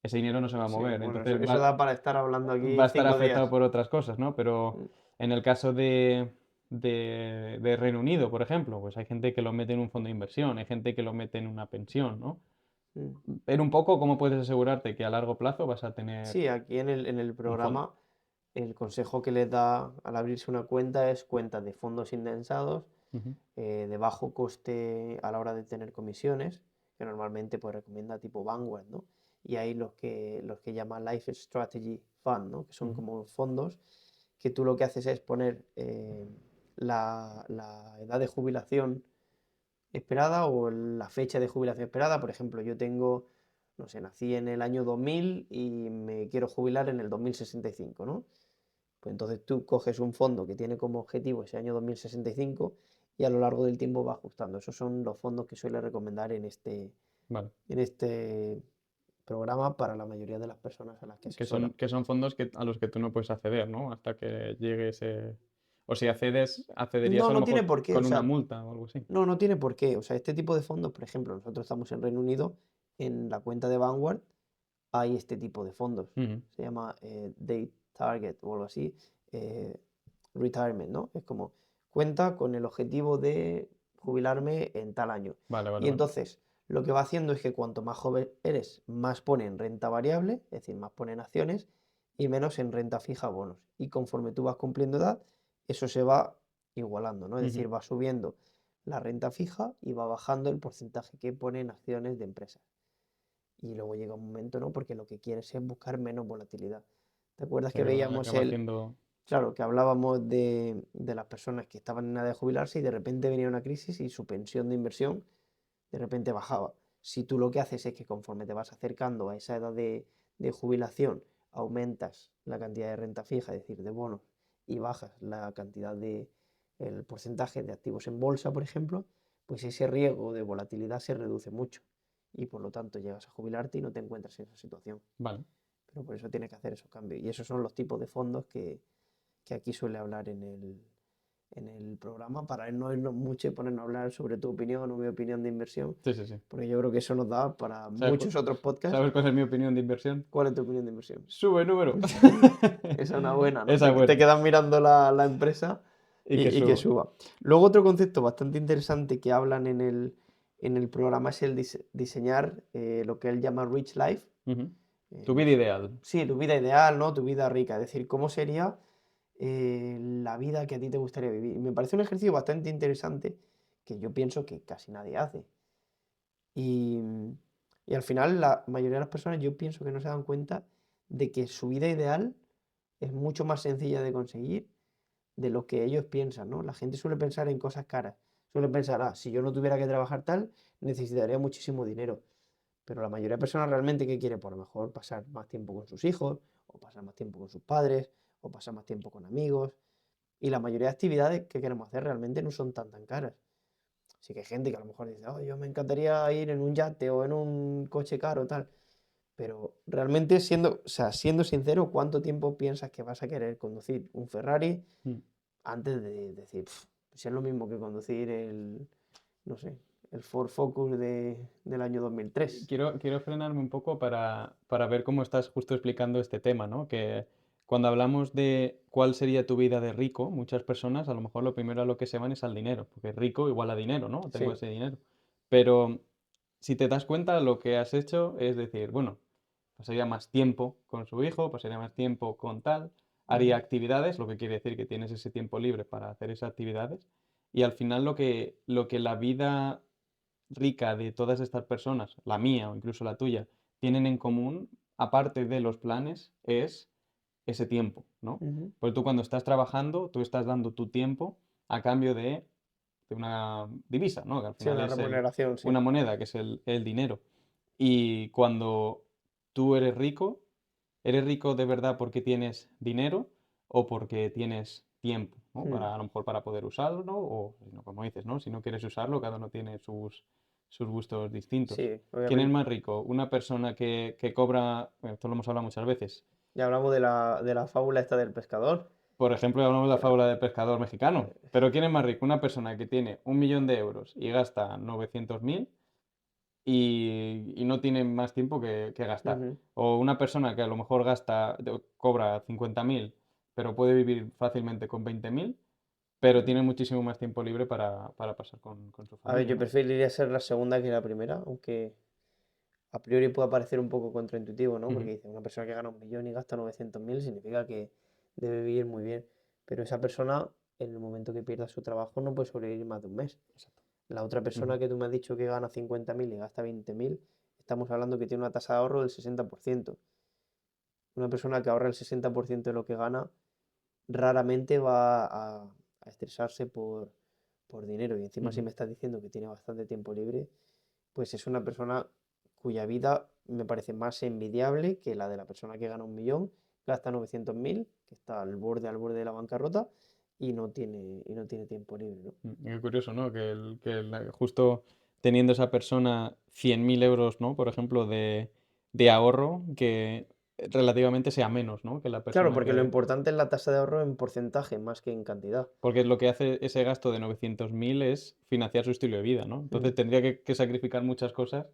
ese dinero no se va a Sí, mover, bueno, entonces eso da para estar hablando va aquí a estar 5 días. afectado por otras cosas, ¿no? Pero Mm, en el caso de Reino Unido, por ejemplo, pues hay gente que lo mete en un fondo de inversión, hay gente que lo mete en una pensión, ¿no? mm. Ver un poco cómo puedes asegurarte que a largo plazo vas a tener Sí, aquí en el un fondo. programa el consejo que les da al abrirse una cuenta es cuenta de fondos indexados, Ujú, de bajo coste a la hora de tener comisiones, que normalmente pues recomienda tipo Vanguard, ¿no? Y hay los que llaman Life Strategy Fund, ¿no? Que son ujú. como fondos que tú lo que haces es poner la edad de jubilación esperada o la fecha de jubilación esperada. Por ejemplo, yo tengo, no sé, nací en el año 2000 y me quiero jubilar en el 2065, ¿no? Pues entonces tú coges un fondo que tiene como objetivo ese año 2065 y a lo largo del tiempo va ajustando. Esos son los fondos que suele recomendar Vale. en este programa para la mayoría de las personas a las que asesora. Que son fondos a los que tú no puedes acceder, ¿no? Hasta que llegue ese... O si accedes, accederías No, a lo no tiene mejor por qué, o con una sea, multa o algo así. no tiene por qué. O sea, este tipo de fondos, por ejemplo, nosotros estamos en Reino Unido, en la cuenta de Vanguard hay este tipo de fondos. Ujú. Se llama Date Target o algo así. eh, Retirement, ¿no? Es como cuenta con el objetivo de jubilarme en tal año. Vale, vale, Y vale. entonces lo que va haciendo es que cuanto más joven eres, más pone en renta variable, es decir, más pone en acciones y menos en renta fija bonos. Y conforme tú vas cumpliendo edad, eso se va igualando, ¿no? Es Ujú. decir, va subiendo la renta fija y va bajando el porcentaje que pone en acciones de empresas. Y luego llega un momento, ¿no? Porque lo que quieres es buscar menos volatilidad. ¿Te acuerdas que Que veíamos acaba haciendo... claro, que hablábamos de las personas que estaban en edad de jubilarse y de repente venía una crisis y su pensión de inversión de repente bajaba? Si tú lo que haces es que conforme te vas acercando a esa edad de jubilación, aumentas la cantidad de renta fija, es decir, de bonos, y bajas la cantidad el porcentaje de activos en bolsa, por ejemplo, pues ese riesgo de volatilidad se reduce mucho. y por lo tanto llegas a jubilarte y no te encuentras en esa situación. Vale. Pero por eso tienes que hacer esos cambios. Y esos son los tipos de fondos que aquí suele hablar en el programa, para no irnos mucho y ponernos a hablar sobre tu opinión o mi opinión de inversión, Sí, sí, sí. porque yo creo que eso nos da para ¿Sabes, muchos otros podcasts. ¿sabes cuál es mi opinión de inversión? ¿Cuál es tu opinión de inversión? Sube número. Esa es una buena, ¿no? Esa es Te buena. quedas mirando la empresa Y que y que suba. suba. Luego otro concepto bastante interesante que hablan en el programa es el diseñar lo que él llama Rich Life. Ujú. Tu No vida sé. ideal. Sí, tu vida ideal, ¿no? Tu vida rica. Es decir, cómo sería la vida que a ti te gustaría vivir. Y me parece un ejercicio bastante interesante que yo pienso que casi nadie hace. Y, y al final la mayoría de las personas yo pienso que no se dan cuenta de que su vida ideal es mucho más sencilla de conseguir de lo que ellos piensan, ¿no? La gente suele pensar en cosas caras. Suele pensar, si yo no tuviera que trabajar tal, necesitaría muchísimo dinero. Pero la mayoría de personas realmente, ¿qué quiere? Por lo mejor pasar más tiempo con sus hijos, o pasar más tiempo con sus padres, o pasar más tiempo con amigos. Y la mayoría de actividades que queremos hacer realmente no son tan caras. Sí que hay gente que a lo mejor dice, oh, yo me encantaría ir en un yate o en un coche caro, tal. Pero realmente siendo sincero, ¿cuánto tiempo piensas que vas a querer conducir un Ferrari Mm. antes de decir, si es lo mismo que conducir no sé, el Ford Focus del año 2003? Quiero frenarme un poco para ver cómo estás justo explicando este tema, ¿no? Que cuando hablamos de cuál sería tu vida de rico, muchas personas a lo mejor lo primero a lo que se van es al dinero, porque rico igual a dinero, ¿no? Tengo Sí. ese dinero. Pero si te das cuenta, lo que has hecho es decir, bueno, pasaría más tiempo con su hijo, pasaría más tiempo con tal, haría Ujú, actividades, lo que quiere decir que tienes ese tiempo libre para hacer esas actividades, y al final lo que la vida rica de todas estas personas, la mía o incluso la tuya, tienen en común, aparte de los planes, es ese tiempo, ¿no? ujú. Porque tú cuando estás trabajando, tú estás dando tu tiempo a cambio de una divisa, ¿no? Que al Sí, final una es remuneración, sí. una moneda, que es el dinero. Y cuando tú eres rico de verdad porque tienes dinero o porque tienes tiempo, ¿no? Mm, A lo mejor para poder usarlo, ¿no? O, no, como dices, ¿no? Si no quieres usarlo, cada uno tiene sus gustos distintos. sí, ¿Quién es obviamente. más rico? Una persona que cobra, bueno, esto lo hemos hablado muchas veces, Ya hablamos de la fábula esta del pescador. por ejemplo, hablamos de la Pues, fábula del pescador mexicano, eh, pero ¿quién es más rico? Una persona que tiene 1.000.000 de euros y gasta 900.000 y no tiene más tiempo que gastar. ujú. O una persona que a lo mejor cobra 50.000, pero puede vivir fácilmente con 20.000, pero tiene muchísimo más tiempo libre para pasar con su A ver, familia, yo ¿no? preferiría ser la segunda que la primera, aunque a priori pueda parecer un poco contraintuitivo, ¿no? Porque Ujú, dice, una persona que gana 1 millón y gasta 900.000 significa que debe vivir muy bien. Pero esa persona, en el momento que pierda su trabajo, no puede sobrevivir más de un mes. exacto. La otra Ujú, persona que tú me has dicho que gana 50.000 y gasta 20.000, estamos hablando que tiene una tasa de ahorro del 60%. Una persona que ahorra el 60% de lo que gana raramente va a estresarse por dinero. Y encima si ujú. me estás diciendo que tiene bastante tiempo libre, pues es una persona cuya vida me parece más envidiable que la de la persona que gana 1 millón, gasta 900.000, que está al borde de la bancarrota y no tiene tiempo libre, ¿no? Qué curioso, ¿no? Justo teniendo esa persona 100.000 euros, ¿no? Por ejemplo, de ahorro, que relativamente sea menos, ¿no? Que la Claro, persona porque lo que... importante es la tasa de ahorro en porcentaje más que en cantidad. Porque lo que hace ese gasto de 900.000 es financiar su estilo de vida, ¿no? Mm, Entonces tendría que sacrificar muchas cosas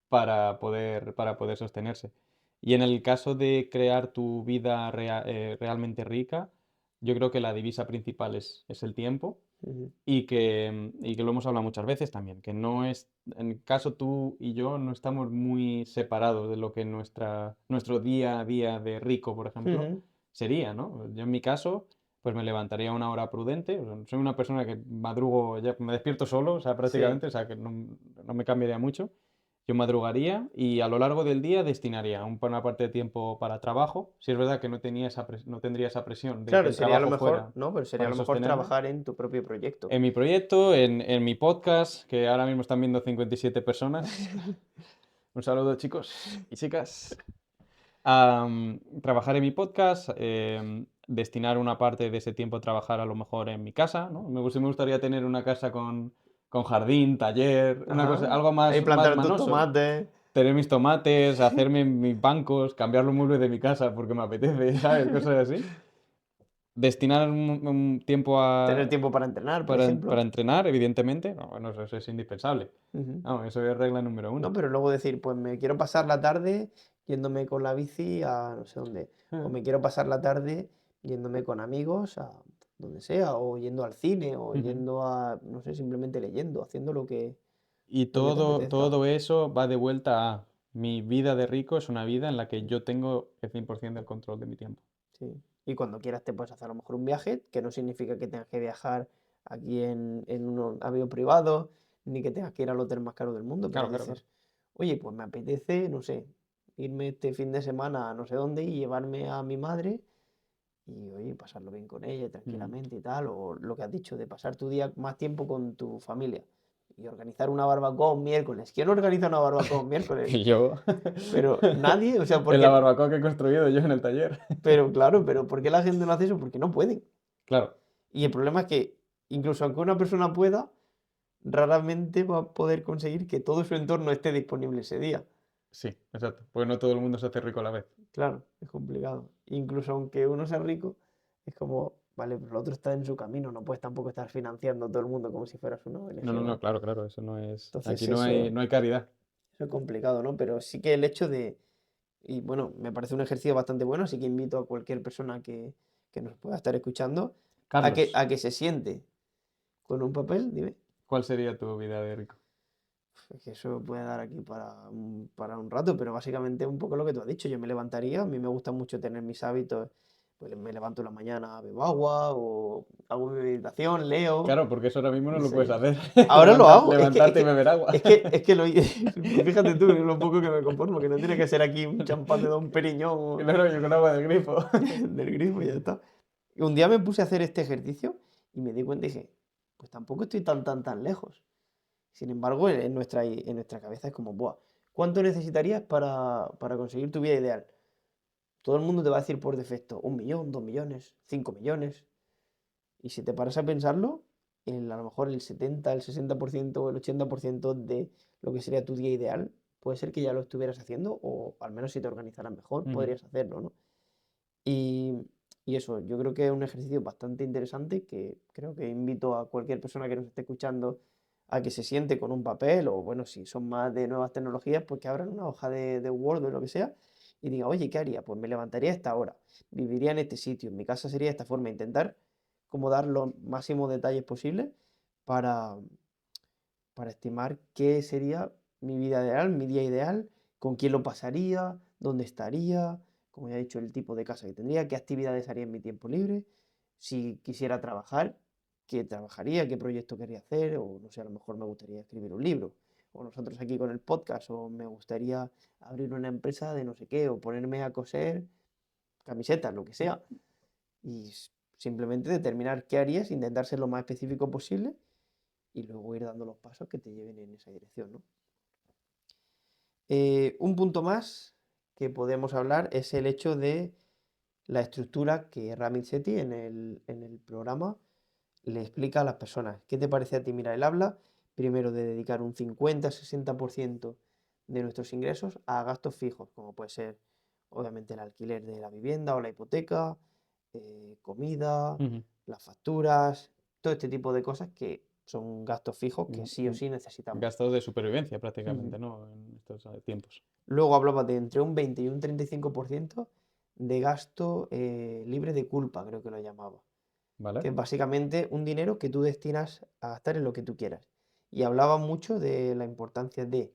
para poder sostenerse. Y en el caso de crear tu vida realmente rica, yo creo que la divisa principal es el tiempo ujú, y que lo hemos hablado muchas veces también, que no es, en el caso tú y yo no estamos muy separados de lo que nuestro día a día de rico, por ejemplo, ujú. sería, ¿no? Yo en mi caso, pues me levantaría a una hora prudente, o sea, soy una persona que madrugo, ya me despierto solo, o sea, Sí. prácticamente, o sea, que no me cambiaría mucho. Yo madrugaría y a lo largo del día destinaría una parte de tiempo para trabajo. Si es verdad que no tendría esa presión de que Claro, el sería lo trabajo mejor, fuera ¿no? Pero sería para lo mejor sostenerme. trabajar en tu propio proyecto. En mi proyecto, en mi podcast, que ahora mismo están viendo 57 personas. Un saludo, chicos y chicas. Trabajar en mi podcast, destinar una parte de ese tiempo a trabajar a lo mejor en mi casa, ¿no? Me gustaría tener una casa con jardín, taller, una cosa, Ajá. algo Ahí más plantar tus manoso. tomates. Tener mis tomates, hacerme mis bancos, cambiar los muebles de mi casa porque me apetece, ¿sabes? Cosas así. Destinar un tiempo Tener tiempo para entrenar, por para ejemplo. entrenar, evidentemente. No, bueno, eso es indispensable. Ujú. No, eso es regla número No, uno. pero luego decir, pues me quiero pasar la tarde yéndome con la bici a no sé dónde. O me quiero pasar la tarde yéndome con amigos a donde sea. O yendo al cine. O Ujú. yendo a, no sé, simplemente leyendo. Haciendo Y lo que te apetezca. todo eso va de vuelta a mi vida de rico es una vida en la que yo tengo el 100% del control de mi tiempo. Sí. Y cuando quieras te puedes hacer a lo mejor un viaje, que no significa que tengas que viajar aquí en un avión privado, ni que tengas que ir al hotel más caro del mundo, pero Claro, claro, claro. dices, oye, pues me apetece, no sé, irme este fin de semana a no sé dónde y llevarme a mi madre y, oye, pasarlo bien con ella Mm. tranquilamente y tal, o lo que has dicho, de pasar tu día más tiempo con tu familia y organizar una barbacoa un miércoles. ¿Quién organiza una barbacoa un miércoles? Y yo, Pero nadie, o sea, en la porque, barbacoa que he construido yo en el taller. pero claro, pero ¿por qué la gente no hace eso? Porque no pueden. Claro, Y el problema es que, incluso aunque una persona pueda, raramente va a poder conseguir que todo su entorno esté disponible ese día. sí, exacto. Porque no todo el mundo se hace rico a la vez. Claro, es complicado. Incluso aunque uno sea rico, es como, vale, pero el otro está en su camino, no puedes tampoco estar financiando a todo el mundo como si fueras una No, ONG no, o no, algo. claro, claro, eso no es. Entonces Aquí eso, no hay caridad. eso es complicado, ¿no? Pero sí que el hecho de, y bueno, me parece un ejercicio bastante bueno, así que invito a cualquier persona que nos pueda estar escuchando Carlos, a que se siente con un papel, dime. ¿cuál sería tu vida de rico? Es que eso puede dar aquí para un rato, pero básicamente un poco lo que tú has dicho. Yo me levantaría, a mí me gusta mucho tener mis hábitos, pues me levanto en la mañana, bebo agua o hago mi meditación, leo, Claro, porque eso ahora mismo no lo puedes desayuno. hacer. Ahora lo hago, Levantarte y beber agua. es que fíjate tú lo poco que me conformo, que no tiene que ser aquí un champán de Don Periñón o Claro, yo con agua del grifo. del grifo y ya está. Y un día me puse a hacer este ejercicio y me di cuenta y dije, pues tampoco estoy tan lejos. Sin embargo, en nuestra cabeza es como, buah, ¿cuánto necesitarías para conseguir tu vida ideal? Todo el mundo te va a decir por defecto, 1 millón, 2 millones, 5 millones. Y si te paras a pensarlo, a lo mejor el 70, el 60% o el 80% de lo que sería tu día ideal, puede ser que ya lo estuvieras haciendo, o al menos si te organizaras mejor, Ujú. podrías hacerlo, ¿no? Y, y eso, yo creo que es un ejercicio bastante interesante que creo que invito a cualquier persona que nos esté escuchando a que se siente con un papel o, bueno, si son más de nuevas tecnologías, pues que abran una hoja de Word o lo que sea y diga, oye, ¿qué haría? Pues me levantaría a esta hora, viviría en este sitio, en mi casa sería de esta forma, intentar como dar los máximos detalles posibles para, para estimar qué sería mi vida ideal, mi día ideal, con quién lo pasaría, dónde estaría, como ya he dicho, el tipo de casa que tendría, qué actividades haría en mi tiempo libre, si quisiera trabajar, qué trabajaría, qué proyecto quería hacer, o no sé, a lo mejor me gustaría escribir un libro, o nosotros aquí con el podcast, o me gustaría abrir una empresa de no sé qué, o ponerme a coser camisetas, lo que sea, y simplemente determinar qué harías, intentar ser lo más específico posible y luego ir dando los pasos que te lleven en esa dirección, ¿no? Un punto más que podemos hablar es el hecho de la estructura que Ramit Sethi en el programa le explica a las personas. ¿Qué te parece a ti? Mira, él habla primero de dedicar un 50-60% de nuestros ingresos a gastos fijos, como puede ser obviamente el alquiler de la vivienda o la hipoteca, comida, Ujú. las facturas, todo este tipo de cosas que son gastos fijos que Mm, sí o sí necesitamos. Gastos de supervivencia Ujú. prácticamente, ¿no? En estos tiempos. Luego hablaba de entre un 20 y un 35% de gasto libre de culpa, creo que lo llamaba, ¿Vale? que es básicamente un dinero que tú destinas a gastar en lo que tú quieras. Y hablaba mucho de la importancia de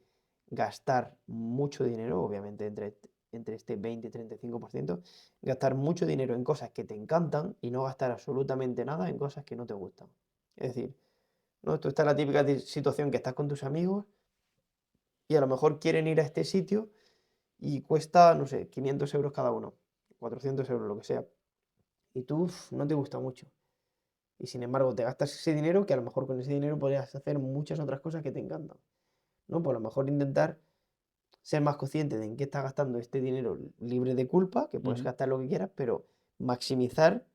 gastar mucho dinero, obviamente entre este 20 y 35%, gastar mucho dinero en cosas que te encantan y no gastar absolutamente nada en cosas que no te gustan. Es decir, ¿no? Tú estás en la típica situación que estás con tus amigos y a lo mejor quieren ir a este sitio y cuesta, no sé, 500 euros cada uno, 400 euros, lo que sea. Y tú no te gusta mucho. Y sin embargo, te gastas ese dinero que a lo mejor con ese dinero podrías hacer muchas otras cosas que te encantan. ¿No? Por lo mejor intentar ser más consciente de en qué estás gastando este dinero libre de culpa, que puedes Ujú. gastar lo que quieras, pero maximizar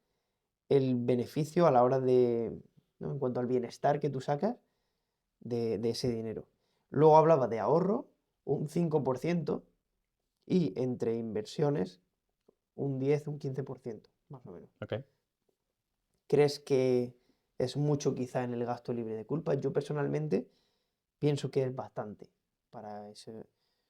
el beneficio a la hora de, ¿no? En cuanto al bienestar que tú sacas de ese dinero. Luego hablaba de ahorro, un 5%, y entre inversiones, un 10, un 15%, más o menos. Ok. ¿Crees que es mucho quizá en el gasto libre de culpa? Yo personalmente pienso que es bastante para ese,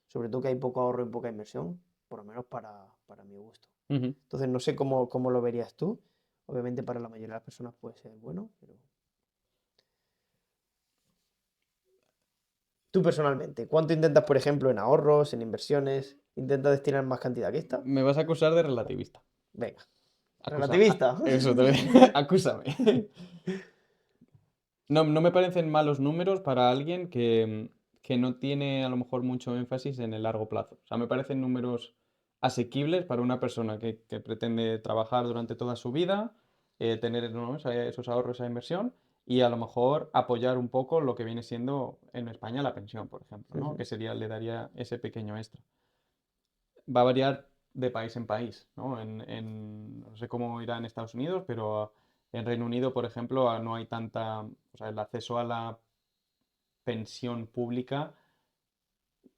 sobre todo que hay poco ahorro y poca inversión, por lo menos para mi gusto. Ujú. Entonces no sé cómo lo verías tú. Obviamente para la mayoría de las personas puede ser bueno, pero tú personalmente, ¿cuánto intentas, por ejemplo, en ahorros, en inversiones? ¿Intentas destinar más cantidad que esta? Me vas a acusar de relativista. Venga, Acusa, relativista. eso, acúsame. No, no me parecen malos números para alguien que no tiene a lo mejor mucho énfasis en el largo plazo. O sea, me parecen números asequibles para una persona que pretende trabajar durante toda su vida, tener, ¿no?, esos ahorros, esa inversión y a lo mejor apoyar un poco lo que viene siendo en España la pensión, por ejemplo, ¿no? Ujú, Que sería, le daría ese pequeño extra. Va a variar de país en país, ¿no? No sé cómo irá en Estados Unidos, pero en Reino Unido, por ejemplo, no hay tanta, o sea, el acceso a la pensión pública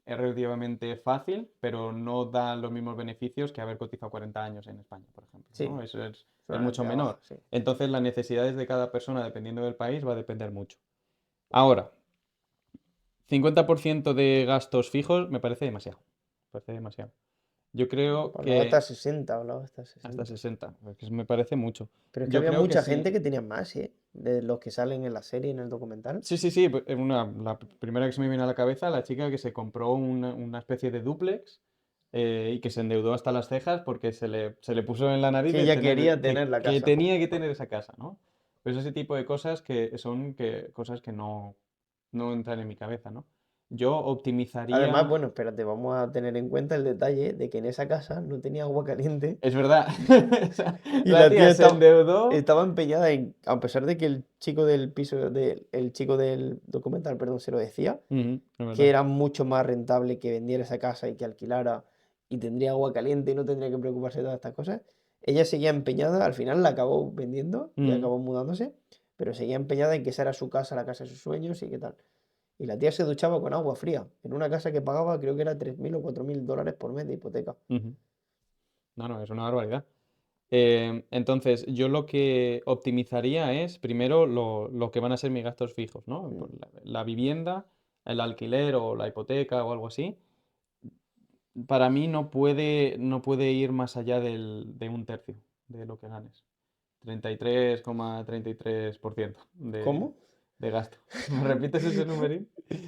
es relativamente fácil, pero no da los mismos beneficios que haber cotizado 40 años en España, por ejemplo, ¿no? sí, Eso es mucho relativamente menor. baja, sí. Entonces, las necesidades de cada persona, dependiendo del país, va a depender mucho. Ahora, 50% de gastos fijos me parece demasiado. Me parece demasiado. Yo creo Hablaba hasta que 60, hablaba hasta hasta 60. 60, que me parece mucho. Pero es que Yo había creo que mucha sí. gente que tenía más, ¿eh? De los que salen en la serie, en el documental. Sí, sí, sí. La primera que se me viene a la cabeza, la chica que se compró una especie de dúplex y que se endeudó hasta las cejas porque se le puso en la nariz Que de ella tener, quería tener la que casa. tenía que tener esa casa, ¿no? Pues ese tipo de cosas que son cosas que no entran en mi cabeza, ¿no? Yo Además, optimizaría. bueno, espérate, vamos a tener en cuenta el detalle de que en esa casa no tenía agua caliente Es verdad. O sea, y la la tía tía se endeudó. estaba empeñada en, a pesar de que el chico del piso, el chico del documental, perdón, se lo decía, Ujú, es que verdad. era mucho más rentable que vendiera esa casa y que alquilara y tendría agua caliente y no tendría que preocuparse de todas estas cosas. Ella seguía empeñada, al final la acabó vendiendo y Mm. acabó mudándose, pero seguía empeñada en que esa era su casa, la casa de sus sueños y qué tal. Y la tía se duchaba con agua fría, en una casa que pagaba creo que era 3.000 o 4.000 dólares por mes de hipoteca. Ujú. No, no, es una barbaridad. Entonces, yo lo que optimizaría es primero lo que van a ser mis gastos fijos, ¿no? Mm, Por la vivienda, el alquiler o la hipoteca o algo así. Para mí no puede ir más allá de un tercio de lo que ganes. 33,33% de, ¿Cómo? de gasto. ¿Me repites ese numerín? Es-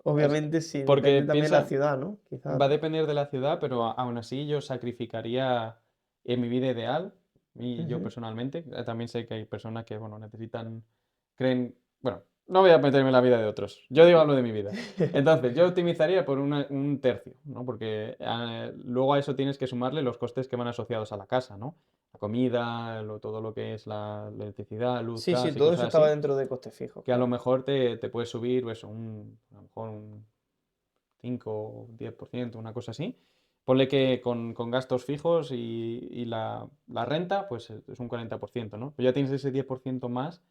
Obviamente sí, Porque depende también de la piensa, ciudad, ¿no? Quizás. va a depender de la ciudad, pero aún así yo sacrificaría en mi vida ideal, y yo Ujú. personalmente, también sé que hay personas que, bueno, creen, bueno, no voy a meterme en la vida de otros, yo digo hablo de mi vida. Entonces, yo optimizaría por un tercio, ¿no? Porque luego a eso tienes que sumarle los costes que van asociados a la casa, ¿no? La comida, todo lo que es la electricidad, luz, Sí, sí, gas y todo eso cosas estaba así, dentro de costes fijos, que a lo claro. mejor te puede subir, eso, a lo mejor un 5 o 10%, una cosa así. Ponle que con gastos fijos y la renta, pues es un 40%, ¿no? Pero ya tienes ese 10% más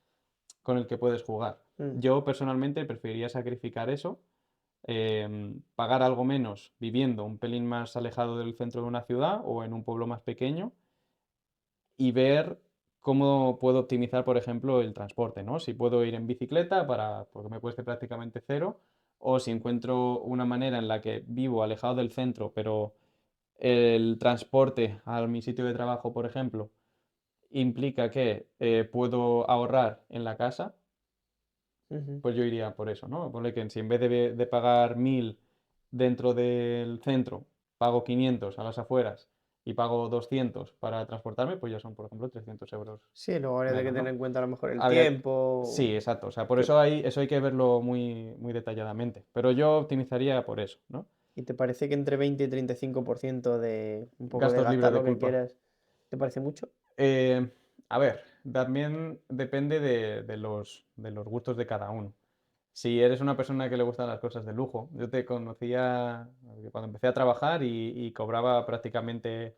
con el que puedes jugar. Mm, Yo personalmente preferiría sacrificar eso, pagar algo menos viviendo un pelín más alejado del centro de una ciudad o en un pueblo más pequeño y ver cómo puedo optimizar, por ejemplo, el transporte, ¿no? Si puedo ir en bicicleta porque me cueste prácticamente cero, o si encuentro una manera en la que vivo alejado del centro, pero el transporte a mi sitio de trabajo, por ejemplo, implica que puedo ahorrar en la casa, ujú. pues yo iría por eso, ¿no? Ponle que si en vez de pagar 1.000 dentro del centro, pago 500 a las afueras y pago 200 para transportarme, pues ya son, por ejemplo, 300 euros Sí, luego habría que menos, tener ¿no? en cuenta a lo mejor el Habría... tiempo. Sí, exacto. O sea, por que- eso hay que verlo muy, muy detalladamente. Pero yo optimizaría por eso, ¿no? ¿Y te parece que entre 20 y 35% de un poco de Gastos libres gastar de lo que culpa. quieras, te parece mucho? Eh, a ver, también depende de los gustos de cada uno. Si eres una persona que le gustan las cosas de lujo, yo te conocía cuando empecé a trabajar y cobraba prácticamente,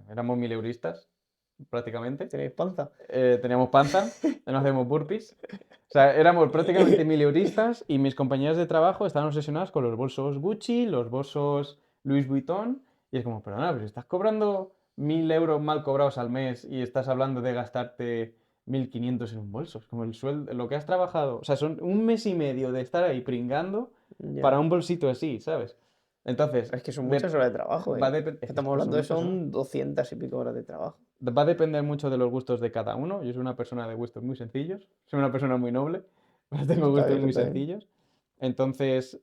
éramos mileuristas, prácticamente. ¿Tenéis panza? Teníamos panza, no hacemos burpees. O sea, éramos prácticamente mileuristas y mis compañeras de trabajo estaban obsesionadas con los bolsos Gucci, los bolsos Louis Vuitton. Y es como, perdona, pero si estás cobrando 1.000 euros mal cobrados al mes y estás hablando de gastarte 1.500 en un bolso. Es como el sueldo, lo que has trabajado. O sea, son un mes y medio de estar ahí pringando para Ya. un bolsito así, ¿sabes? Entonces, Es que son muchas horas de trabajo, va a ¿eh? depender. Estamos Son hablando de muchas horas. son 200 y pico horas de trabajo. Va a depender mucho de los gustos de cada uno. Yo soy una persona de gustos muy sencillos. Soy una persona muy noble. Pero Eso tengo está bien, gustos eso muy está bien. sencillos. Entonces,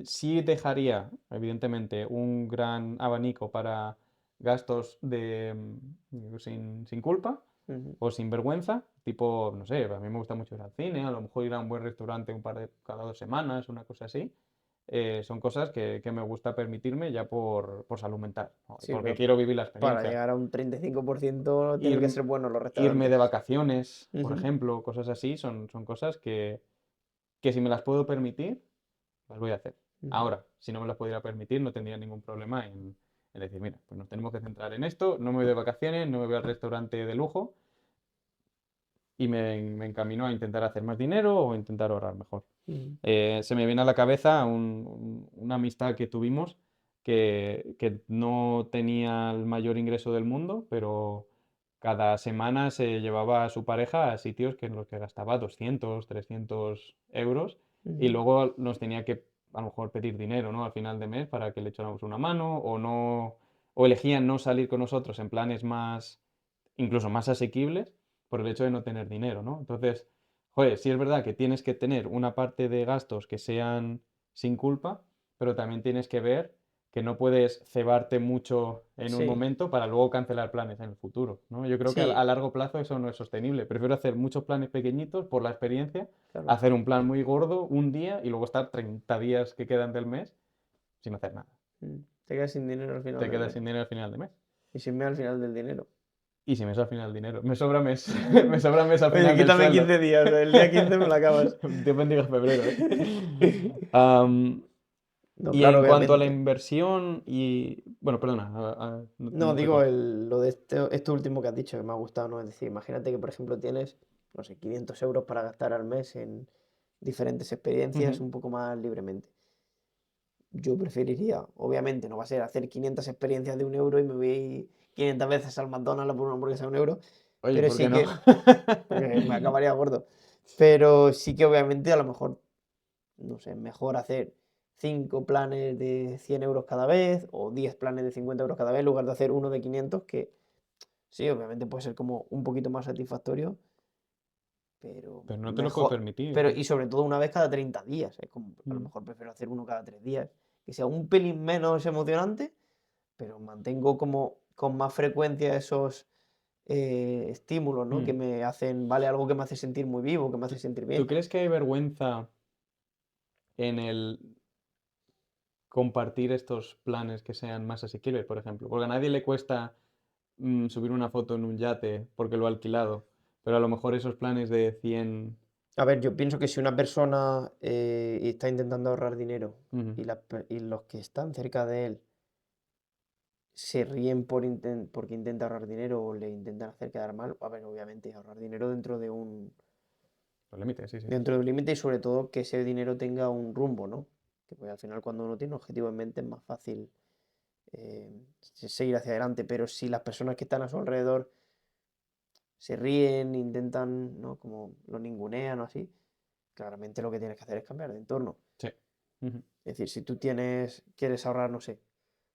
sí dejaría, evidentemente, un gran abanico para gastos sin culpa Ujú. o sin vergüenza. Tipo, no sé, a mí me gusta mucho ir al cine, a lo mejor ir a un buen restaurante un par de cada 2 semanas, una cosa así. Son cosas que me gusta permitirme ya por salud mental, ¿no? Y Sí, porque pero quiero vivir la para experiencia. llegar a un 35% tienen que Ir- ser buenos los Irme de restaurantes. vacaciones, por Ujú, ejemplo, cosas así, son cosas que si me las puedo permitir, las voy a hacer. ujú, Ahora, si no me las pudiera permitir, no tendría ningún problema en decir, mira, pues nos tenemos que centrar en esto, no me voy de vacaciones, no me voy al restaurante de lujo y me encamino a intentar hacer más dinero o intentar ahorrar mejor. ujú. Se me viene a la cabeza una amistad que tuvimos que no tenía el mayor ingreso del mundo, pero cada semana se llevaba a su pareja a sitios en los que gastaba 200, 300 euros y Ujú. luego nos tenía que a lo mejor pedir dinero, ¿no? Al final de mes para que le echáramos una mano o no, o elegían no salir con nosotros en planes más, incluso más asequibles por el hecho de no tener dinero, ¿no? Entonces, joder, sí es verdad que tienes que tener una parte de gastos que sean sin culpa, pero también tienes que ver que no puedes cebarte mucho en un Sí, momento para luego cancelar planes en el futuro, ¿no? Yo creo que a sí, largo plazo eso no es sostenible. Prefiero hacer muchos planes pequeñitos por la experiencia, claro. hacer un plan muy gordo un día y luego estar 30 días que quedan del mes sin hacer nada. Te quedas sin dinero al final Te del quedas mes. sin dinero al final de mes. Y sin mes al final del dinero. Y si me sobra al final dinero. Me sobra mes. Me sobra mes al Oye, final del quítame sueldo. 15 días, el día 15 me lo acabas. Dios bendiga febrero, ¿eh? Am, No, y claro, en cuanto a la obviamente. inversión y... Bueno, perdona, no, No, no te digo corto. lo de esto último que has dicho que me ha gustado, ¿no? Es decir, imagínate que, por ejemplo, tienes, no sé, 500 euros para gastar al mes en diferentes experiencias Ujú. un poco más libremente. Yo preferiría, obviamente, no va a ser hacer 500 experiencias de 1 euro y me voy 500 veces al McDonald's a por una hamburguesa de 1 euro, Oye, pero ¿por qué sí no? que, porque me acabaría gordo, pero sí que obviamente a lo mejor, no sé, mejor hacer 5 planes de 100 euros cada vez o 10 planes de 50 euros cada vez en lugar de hacer uno de 500 que sí, obviamente puede ser como un poquito más satisfactorio, pero Pero no te lo puedo mejor, permitir, pero tío. y sobre todo una vez cada 30 días, es como, a lo Mm. mejor prefiero hacer uno cada 3 días, que sea un pelín menos emocionante, pero mantengo como con más frecuencia esos estímulos, ¿no? Que Mm. me hacen, vale, algo que me hace sentir muy vivo, que me hace ¿Tú, sentir tú bien. crees que hay vergüenza en el compartir estos planes que sean más asequibles, por ejemplo? Porque a nadie le cuesta subir una foto en un yate porque lo ha alquilado, pero a lo mejor esos planes de 100... A ver, yo pienso que si una persona está intentando ahorrar dinero Ujú, y los que están cerca de él se ríen porque intenta ahorrar dinero o le intentan hacer quedar mal, a ver, obviamente ahorrar dinero los límites, sí, sí. dentro de un límite y sobre todo que ese dinero tenga un rumbo, ¿no? Que pues al final cuando uno tiene un objetivo en mente es más fácil seguir hacia adelante, pero si las personas que están a su alrededor se ríen, intentan, ¿no? Como lo ningunean o así, claramente lo que tienes que hacer es cambiar de entorno. Sí. Ujú. Es decir, si tú quieres ahorrar, no sé,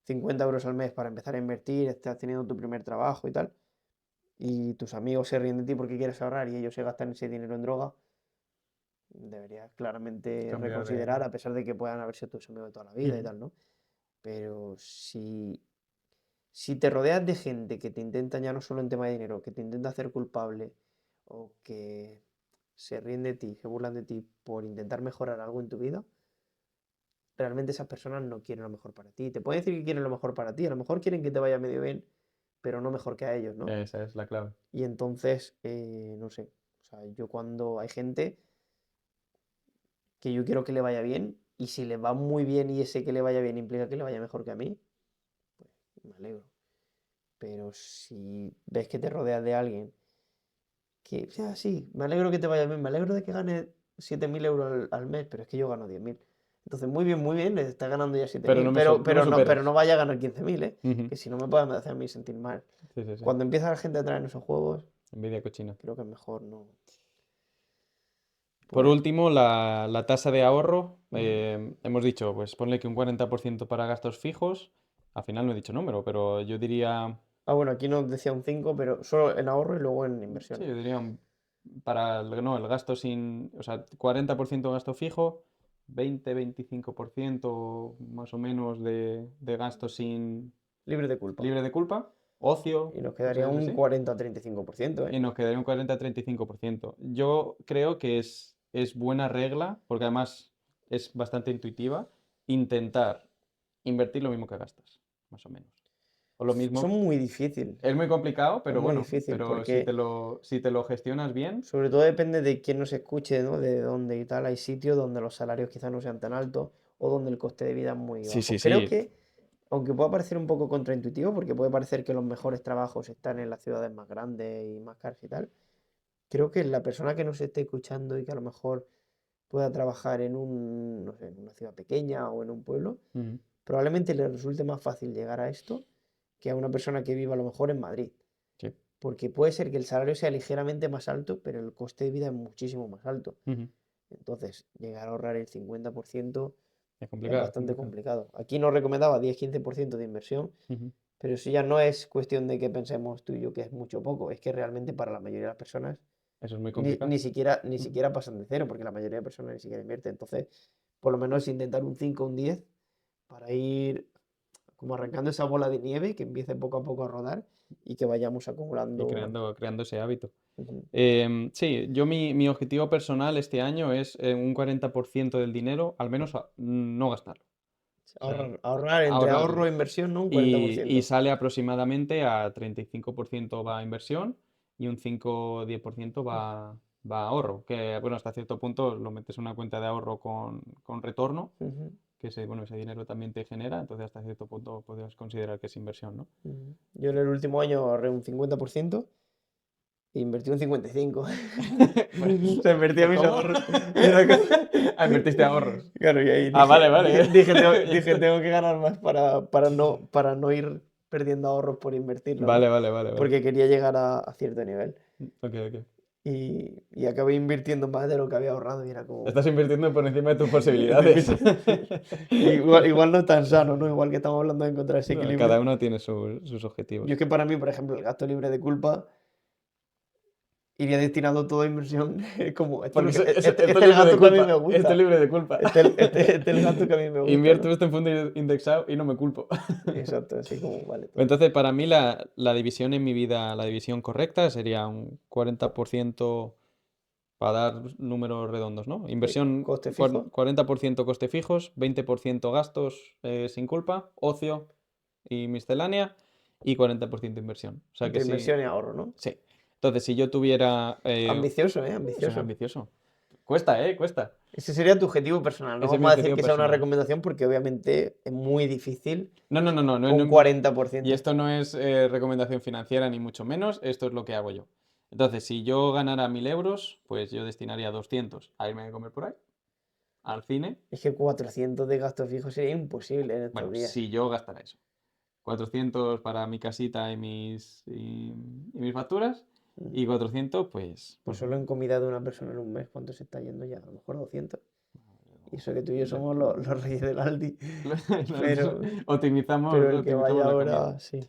50 euros al mes para empezar a invertir, estás teniendo tu primer trabajo y tal, y tus amigos se ríen de ti porque quieres ahorrar y ellos se gastan ese dinero en droga, deberías claramente Cambiar reconsiderar, de... a pesar de que puedan haber sido tus amigos de toda la vida y Ujú. tal, ¿no? Pero si te rodeas de gente que te intenta, ya no solo en tema de dinero, que te intenta hacer culpable o que se ríen de ti, se burlan de ti por intentar mejorar algo en tu vida, realmente esas personas no quieren lo mejor para ti. Te pueden decir que quieren lo mejor para ti, a lo mejor quieren que te vaya medio bien, pero no mejor que a ellos, ¿no? Esa es la clave. Y entonces, no sé, o sea, yo cuando hay gente que yo quiero que le vaya bien, y si le va muy bien y ese que le vaya bien implica que le vaya mejor que a mí, pues me alegro. Pero si ves que te rodeas de alguien que, o sea, sí, me alegro que te vaya bien, me alegro de que ganes 7.000 euros al mes, pero es que yo gano 10.000. Entonces, muy bien, estás ganando ya Pero 7.000, pero, no me pero superas. no vaya a ganar 15.000, ¿eh? Ujú. Que si no me puede hacer a mí sentir mal. Sí, sí, sí. Cuando empieza la gente a traer esos juegos, Envidia cochina. creo que es mejor no. Por Pues, último, la tasa de ahorro. ujú. Hemos dicho, pues ponle que un 40% para gastos fijos. Al final no he dicho número, pero yo diría, Ah, bueno, aquí nos decía un 5, pero solo en ahorro y luego en sí, inversiones. yo diría para no, el gasto sin, o sea, 40% gasto fijo, 20-25% más o menos de gasto sin Libre de culpa. libre de culpa, ocio, Y nos quedaría cosas un así, 40 o 35%, ¿eh? y nos quedaría un 40-35%. Yo creo que es buena regla, porque además es bastante intuitiva, intentar invertir lo mismo que gastas, más o menos. O lo Son mismo. muy difícil, Es muy complicado, es pero muy bueno, difícil pero porque si te lo gestionas bien, sobre todo depende de quién nos escuche, ¿no? De dónde y tal. Hay sitios donde los salarios quizás no sean tan altos o donde el coste de vida es muy sí, bajo. sí, Creo sí, que, aunque pueda parecer un poco contraintuitivo, porque puede parecer que los mejores trabajos están en las ciudades más grandes y más caras y tal, creo que la persona que nos esté escuchando y que a lo mejor pueda trabajar en no sé, en una ciudad pequeña o en un pueblo, ujú, probablemente le resulte más fácil llegar a esto que a una persona que viva a lo mejor en Madrid. sí, Porque puede ser que el salario sea ligeramente más alto, pero el coste de vida es muchísimo más alto. ujú. Entonces, llegar a ahorrar el 50% Es es complicado, es bastante complicado. complicado. Aquí nos recomendaba 10-15% de inversión, Ujú. pero eso ya no es cuestión de que pensemos tú y yo que es mucho o poco, es que realmente para la mayoría de las personas Eso es muy ni, complicado. ni siquiera, ni Ujú. siquiera pasan de cero, porque la mayoría de personas ni siquiera invierte. Entonces, por lo menos intentar un 5 o un 10 para ir como arrancando esa bola de nieve que empiece poco a poco a rodar y que vayamos Y acumulando. creando ese hábito. Ujú. Sí, yo mi objetivo personal este año es un 40% del dinero, al menos no gastarlo. O sea, Ahorrar entre ahorrarlo. ahorro e inversión, ¿no? Un Y 40%. sale aproximadamente a 35% va a inversión y un 5-10% va a ahorro. Que bueno, hasta cierto punto lo metes en una cuenta de ahorro con retorno, Ujú, que ese dinero también te genera, entonces hasta cierto punto podrías considerar que es inversión, ¿no? ujú. Yo en el último año ahorré un 50% e invertí un 55%. Pues, Se invertía mis ¿cómo? ahorros. Era Ah, invertiste ahorros. Claro, y ahí Ah, vale, vale. dije, tengo que ganar más para no ir perdiendo ahorros por invertirlo, ¿no? Vale, vale, vale, vale. Porque quería llegar a cierto nivel. Ok, ok. Y acabé invirtiendo más de lo que había ahorrado y era como. Estás invirtiendo por encima de tus Estoy posibilidades. igual no es tan sano, ¿no? Igual que estamos hablando de encontrar ese No, equilibrio. cada uno tiene sus Yo objetivos. es que para mí, por ejemplo, el gasto libre de culpa iría destinado todo a inversión. Es como, esto es, Porque lo que, esto este es es el libre de gasto que a mí me culpa. Esto es gusta. libre de culpa. Este es el gasto que a mí me gusta, Invierto ¿no? esto en fondo indexado y no me culpo. Exacto, así como vale todo. Entonces, para mí la división en mi vida, la división correcta sería un 40% para dar números redondos, ¿no? Inversión Coste fijo, 40% coste fijos, 20% gastos sin culpa, ocio y miscelánea y 40% inversión. O sea que entre sí, inversión y ahorro, ¿no? sí. Entonces, si yo tuviera... Ambicioso, ¿eh? soy Ambicioso. ambicioso. Cuesta, ¿eh? Cuesta. Ese sería tu objetivo personal. No Ese es mi vamos a decir objetivo que sea una personal. recomendación porque obviamente es muy difícil No, no, no, no, no, un y 40%. esto no es recomendación financiera ni mucho menos, esto es lo que hago yo. Entonces, si yo ganara 1.000 euros, pues yo destinaría 200 a irme a comer por ahí, al cine. Es que 400 de gasto fijo sería imposible en estos Bueno, días. si yo gastara eso. 400 para mi casita y mis facturas Mm. y 400, pues, Pues pues solo en comida de una persona en un mes, ¿cuánto se está yendo ya? A lo mejor 200. Y eso que tú y yo somos los reyes del Aldi. nosotros Pero, optimizamos, pero el que vaya optimizamos la comida. ahora, sí.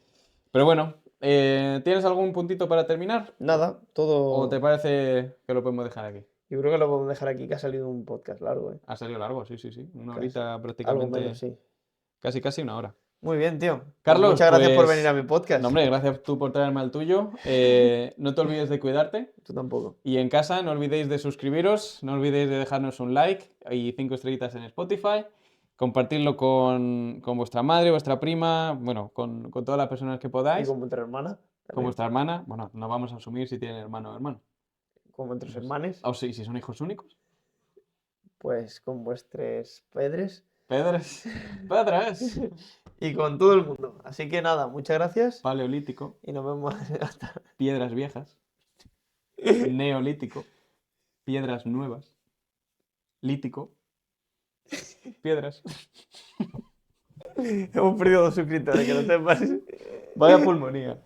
Pero bueno, ¿tienes algún puntito para terminar? Nada, ¿O te todo. parece que lo podemos dejar aquí? Yo creo que lo podemos dejar aquí, que ha salido un podcast largo, ¿eh? Ha salido largo, sí, sí, sí. Una Casi. horita Algo menos, prácticamente, sí. casi una hora. Muy bien, tío. Pues Carlos, muchas gracias por venir a pues, mi no, podcast. hombre, gracias tú por traerme al tuyo. No te olvides de cuidarte. Tú tampoco. Y en casa no olvidéis de suscribiros, no olvidéis de dejarnos un like y 5 estrellitas en Spotify. Compartirlo con vuestra madre, vuestra prima, bueno, con todas las personas que Y podáis. con vuestra hermana Con también. vuestra hermana, bueno, no vamos a asumir si tienen hermano o hermano. Con vuestros Eso es. hermanes. O sí, si son hijos únicos. Pues con vuestros padres. Pedras. Pedras. Y con todo el mundo. Así que nada, muchas gracias. Paleolítico. Y nos vemos hasta. Piedras viejas. Neolítico. Piedras nuevas. Lítico. Piedras. Hemos perdido 2 suscriptores, que lo sepas. Vaya pulmonía.